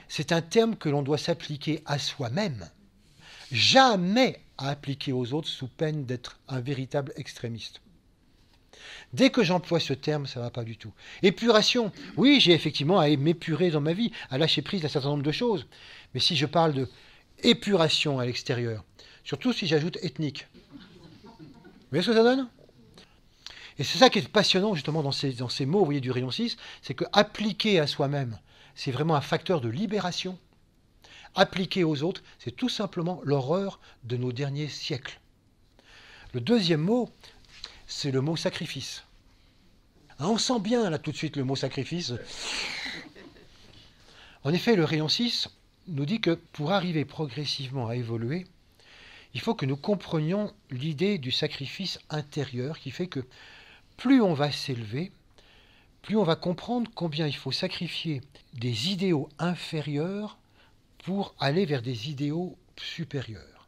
C'est un terme que l'on doit s'appliquer à soi-même, jamais à appliquer aux autres sous peine d'être un véritable extrémiste. Dès que j'emploie ce terme, ça ne va pas du tout. Épuration, oui, j'ai effectivement à m'épurer dans ma vie, à lâcher prise d'un certain nombre de choses. Mais si je parle de épuration à l'extérieur, surtout si j'ajoute ethnique, vous voyez ce que ça donne? Et c'est ça qui est passionnant justement dans ces mots, vous voyez, du rayon 6, c'est que appliquer à soi-même, c'est vraiment un facteur de libération. Appliquer aux autres, c'est tout simplement l'horreur de nos derniers siècles. Le deuxième mot, c'est le mot sacrifice. On sent bien là tout de suite le mot sacrifice. En effet, le rayon 6 nous dit que pour arriver progressivement à évoluer, il faut que nous comprenions l'idée du sacrifice intérieur qui fait que plus on va s'élever, plus on va comprendre combien il faut sacrifier des idéaux inférieurs pour aller vers des idéaux supérieurs.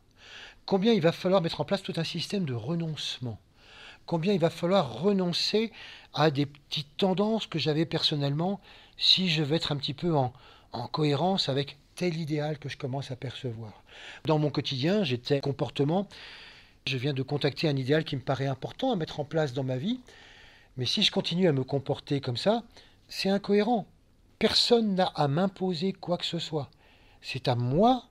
Combien il va falloir mettre en place tout un système de renoncement. Combien il va falloir renoncer à des petites tendances que j'avais personnellement si je veux être un petit peu en cohérence avec tel idéal que je commence à percevoir. Dans mon quotidien, j'ai tel comportement, je viens de contacter un idéal qui me paraît important à mettre en place dans ma vie, mais si je continue à me comporter comme ça, c'est incohérent. Personne n'a à m'imposer quoi que ce soit. C'est à moi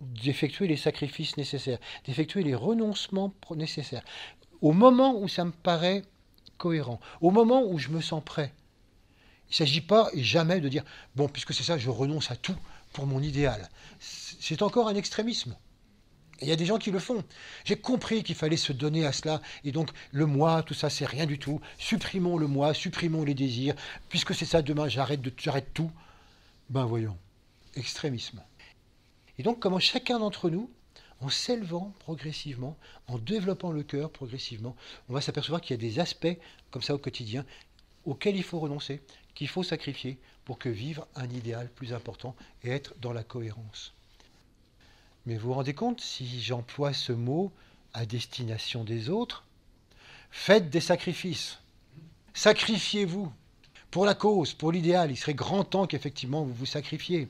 d'effectuer les sacrifices nécessaires, d'effectuer les renoncements nécessaires. Au moment où ça me paraît cohérent, au moment où je me sens prêt. Il ne s'agit pas jamais de dire « bon, puisque c'est ça, je renonce à tout pour mon idéal ». C'est encore un extrémisme. Et il y a des gens qui le font. J'ai compris qu'il fallait se donner à cela, et donc le moi, tout ça, c'est rien du tout. Supprimons le moi, supprimons les désirs, puisque c'est ça, demain, j'arrête tout. Ben voyons, extrémisme. Et donc, comment chacun d'entre nous, en s'élevant progressivement, en développant le cœur progressivement, on va s'apercevoir qu'il y a des aspects, comme ça au quotidien, auxquels il faut renoncer, qu'il faut sacrifier pour que vivre un idéal plus important et être dans la cohérence. Mais vous vous rendez compte, si j'emploie ce mot à destination des autres, faites des sacrifices. Sacrifiez-vous pour la cause, pour l'idéal. Il serait grand temps qu'effectivement vous vous sacrifiez.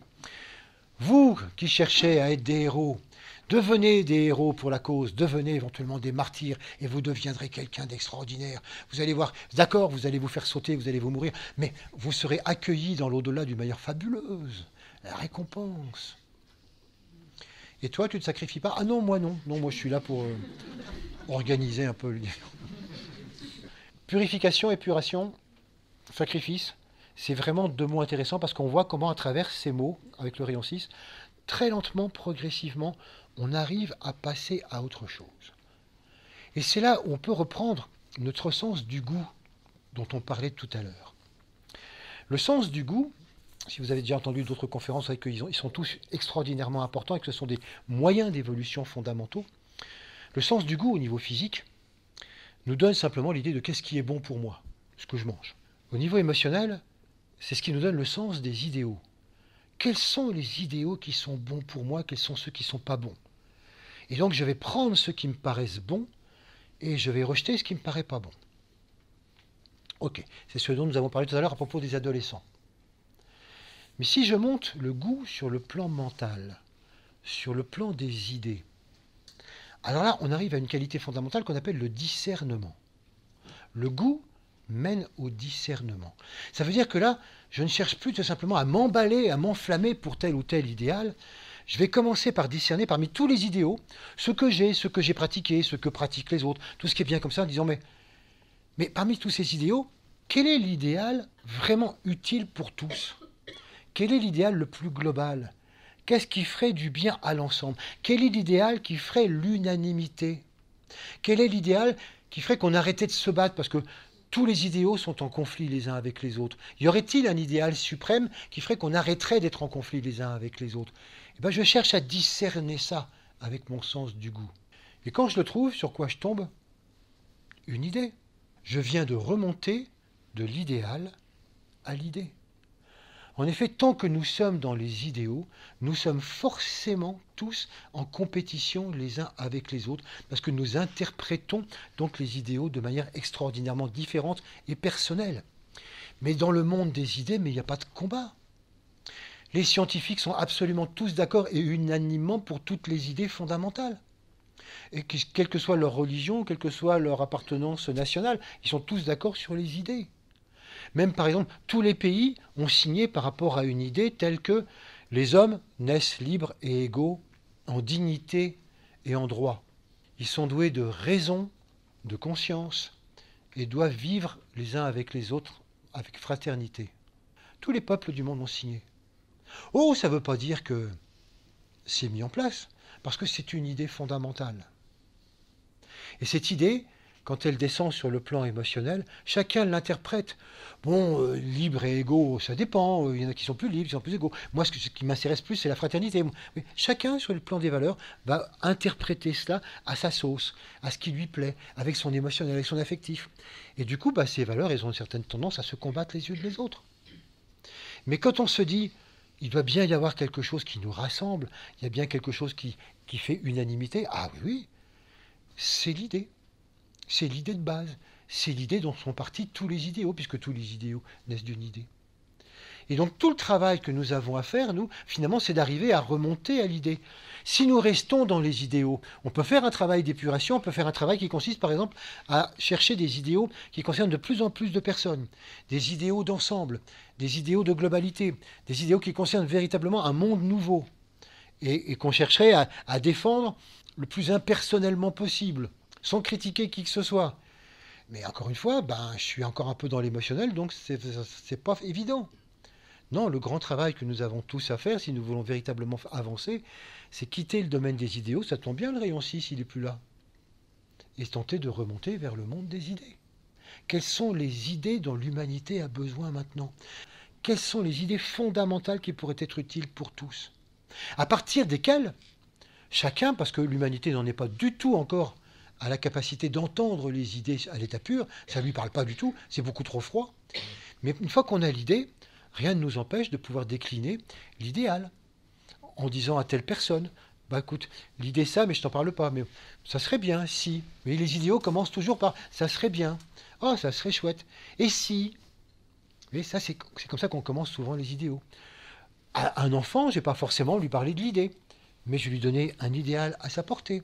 Vous qui cherchez à être des héros, devenez des héros pour la cause, devenez éventuellement des martyrs et vous deviendrez quelqu'un d'extraordinaire. Vous allez voir, d'accord, vous allez vous faire sauter, vous allez vous mourir, mais vous serez accueillis dans l'au-delà d'une manière fabuleuse. La récompense. Et toi, tu ne te sacrifies pas? Ah non, moi non. Non, moi je suis là pour organiser un peu. Purification, épuration, sacrifice, c'est vraiment deux mots intéressants parce qu'on voit comment à travers ces mots, avec le rayon 6, très lentement, progressivement, on arrive à passer à autre chose. Et c'est là où on peut reprendre notre sens du goût dont on parlait tout à l'heure. Le sens du goût, Si vous avez déjà entendu d'autres conférences, vous savez qu'ils sont tous extraordinairement importants et que ce sont des moyens d'évolution fondamentaux. Le sens du goût au niveau physique nous donne simplement l'idée de qu'est-ce qui est bon pour moi, ce que je mange. Au niveau émotionnel, c'est ce qui nous donne le sens des idéaux. Quels sont les idéaux qui sont bons pour moi, quels sont ceux qui ne sont pas bons? Et donc je vais prendre ceux qui me paraissent bons et je vais rejeter ce qui ne me paraît pas bon. Ok, c'est ce dont nous avons parlé tout à l'heure à propos des adolescents. Mais si je monte le goût sur le plan mental, sur le plan des idées, alors là, on arrive à une qualité fondamentale qu'on appelle le discernement. Le goût mène au discernement. Ça veut dire que là, je ne cherche plus tout simplement à m'emballer, à m'enflammer pour tel ou tel idéal. Je vais commencer par discerner parmi tous les idéaux, ce que j'ai pratiqué, ce que pratiquent les autres, tout ce qui est bien comme ça, en disant, mais parmi tous ces idéaux, quel est l'idéal vraiment utile pour tous? Quel est l'idéal le plus global? Qu'est-ce qui ferait du bien à l'ensemble? Quel est l'idéal qui ferait l'unanimité? Quel est l'idéal qui ferait qu'on arrêtait de se battre parce que tous les idéaux sont en conflit les uns avec les autres? Y aurait-il un idéal suprême qui ferait qu'on arrêterait d'être en conflit les uns avec les autres? Eh bien, je cherche à discerner ça avec mon sens du goût. Et quand je le trouve, sur quoi je tombe? Une idée. Je viens de remonter de l'idéal à l'idée. En effet, tant que nous sommes dans les idéaux, nous sommes forcément tous en compétition les uns avec les autres, parce que nous interprétons donc les idéaux de manière extraordinairement différente et personnelle. Mais dans le monde des idées, il n'y a pas de combat. Les scientifiques sont absolument tous d'accord et unanimement pour toutes les idées fondamentales. Et quelle que soit leur religion, quelle que soit leur appartenance nationale, ils sont tous d'accord sur les idées. Même par exemple, tous les pays ont signé par rapport à une idée telle que les hommes naissent libres et égaux en dignité et en droit. Ils sont doués de raison, de conscience et doivent vivre les uns avec les autres avec fraternité. Tous les peuples du monde ont signé. Oh, ça ne veut pas dire que c'est mis en place, parce que c'est une idée fondamentale. Et cette idée, quand elle descend sur le plan émotionnel, chacun l'interprète. Bon, libre et égaux, ça dépend. Il y en a qui sont plus libres, qui sont plus égaux. Moi, ce qui m'intéresse plus, c'est la fraternité. Mais chacun, sur le plan des valeurs, va interpréter cela à sa sauce, à ce qui lui plaît, avec son émotionnel, avec son affectif. Et du coup, ces valeurs, elles ont une certaine tendance à se combattre les unes les autres. Mais quand on se dit, il doit bien y avoir quelque chose qui nous rassemble, il y a bien quelque chose qui fait unanimité, ah oui, c'est l'idée. C'est l'idée de base. C'est l'idée dont sont partis tous les idéaux, puisque tous les idéaux naissent d'une idée. Et donc tout le travail que nous avons à faire, nous, finalement, c'est d'arriver à remonter à l'idée. Si nous restons dans les idéaux, on peut faire un travail d'épuration, on peut faire un travail qui consiste, par exemple, à chercher des idéaux qui concernent de plus en plus de personnes, des idéaux d'ensemble, des idéaux de globalité, des idéaux qui concernent véritablement un monde nouveau, et qu'on chercherait à défendre le plus impersonnellement possible, sans critiquer qui que ce soit. Mais encore une fois, je suis encore un peu dans l'émotionnel, donc c'est pas évident. Non, le grand travail que nous avons tous à faire, si nous voulons véritablement avancer, c'est quitter le domaine des idéaux, ça tombe bien le rayon 6, il n'est plus là, et tenter de remonter vers le monde des idées. Quelles sont les idées dont l'humanité a besoin maintenant? Quelles sont les idées fondamentales qui pourraient être utiles pour tous? À partir desquelles chacun, parce que l'humanité n'en est pas du tout encore à la capacité d'entendre les idées à l'état pur, ça ne lui parle pas du tout, c'est beaucoup trop froid. Mais une fois qu'on a l'idée, rien ne nous empêche de pouvoir décliner l'idéal en disant à telle personne, écoute, l'idée ça, mais je t'en parle pas, mais ça serait bien, si. Mais les idéaux commencent toujours par ça serait bien, oh, ça serait chouette, et si. Et ça, c'est comme ça qu'on commence souvent les idéaux. À un enfant, je ne vais pas forcément lui parler de l'idée, mais je vais lui donner un idéal à sa portée.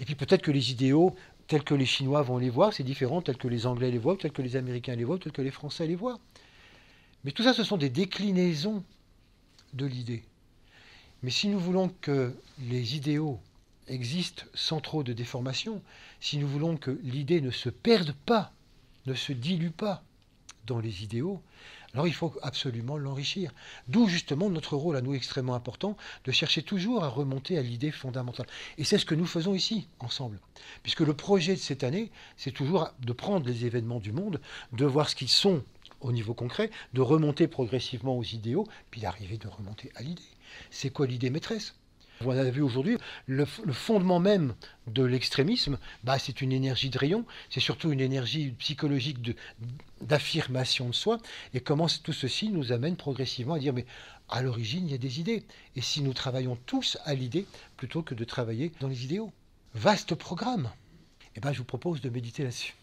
Et puis peut-être que les idéaux, tels que les Chinois vont les voir, c'est différent, tels que les Anglais les voient, tels que les Américains les voient, tels que les Français les voient. Mais tout ça, ce sont des déclinaisons de l'idée. Mais si nous voulons que les idéaux existent sans trop de déformation, si nous voulons que l'idée ne se perde pas, ne se dilue pas dans les idéaux, alors il faut absolument l'enrichir. D'où justement notre rôle à nous extrêmement important de chercher toujours à remonter à l'idée fondamentale. Et c'est ce que nous faisons ici, ensemble. Puisque le projet de cette année, c'est toujours de prendre les événements du monde, de voir ce qu'ils sont au niveau concret, de remonter progressivement aux idéaux, puis d'arriver de remonter à l'idée. C'est quoi l'idée maîtresse? On a vu aujourd'hui, le fondement même de l'extrémisme, c'est une énergie de rayon, c'est surtout une énergie psychologique d'affirmation de soi, et comment tout ceci nous amène progressivement à dire, mais à l'origine, il y a des idées. Et si nous travaillons tous à l'idée, plutôt que de travailler dans les idéaux. Vaste programme. Je vous propose de méditer là-dessus.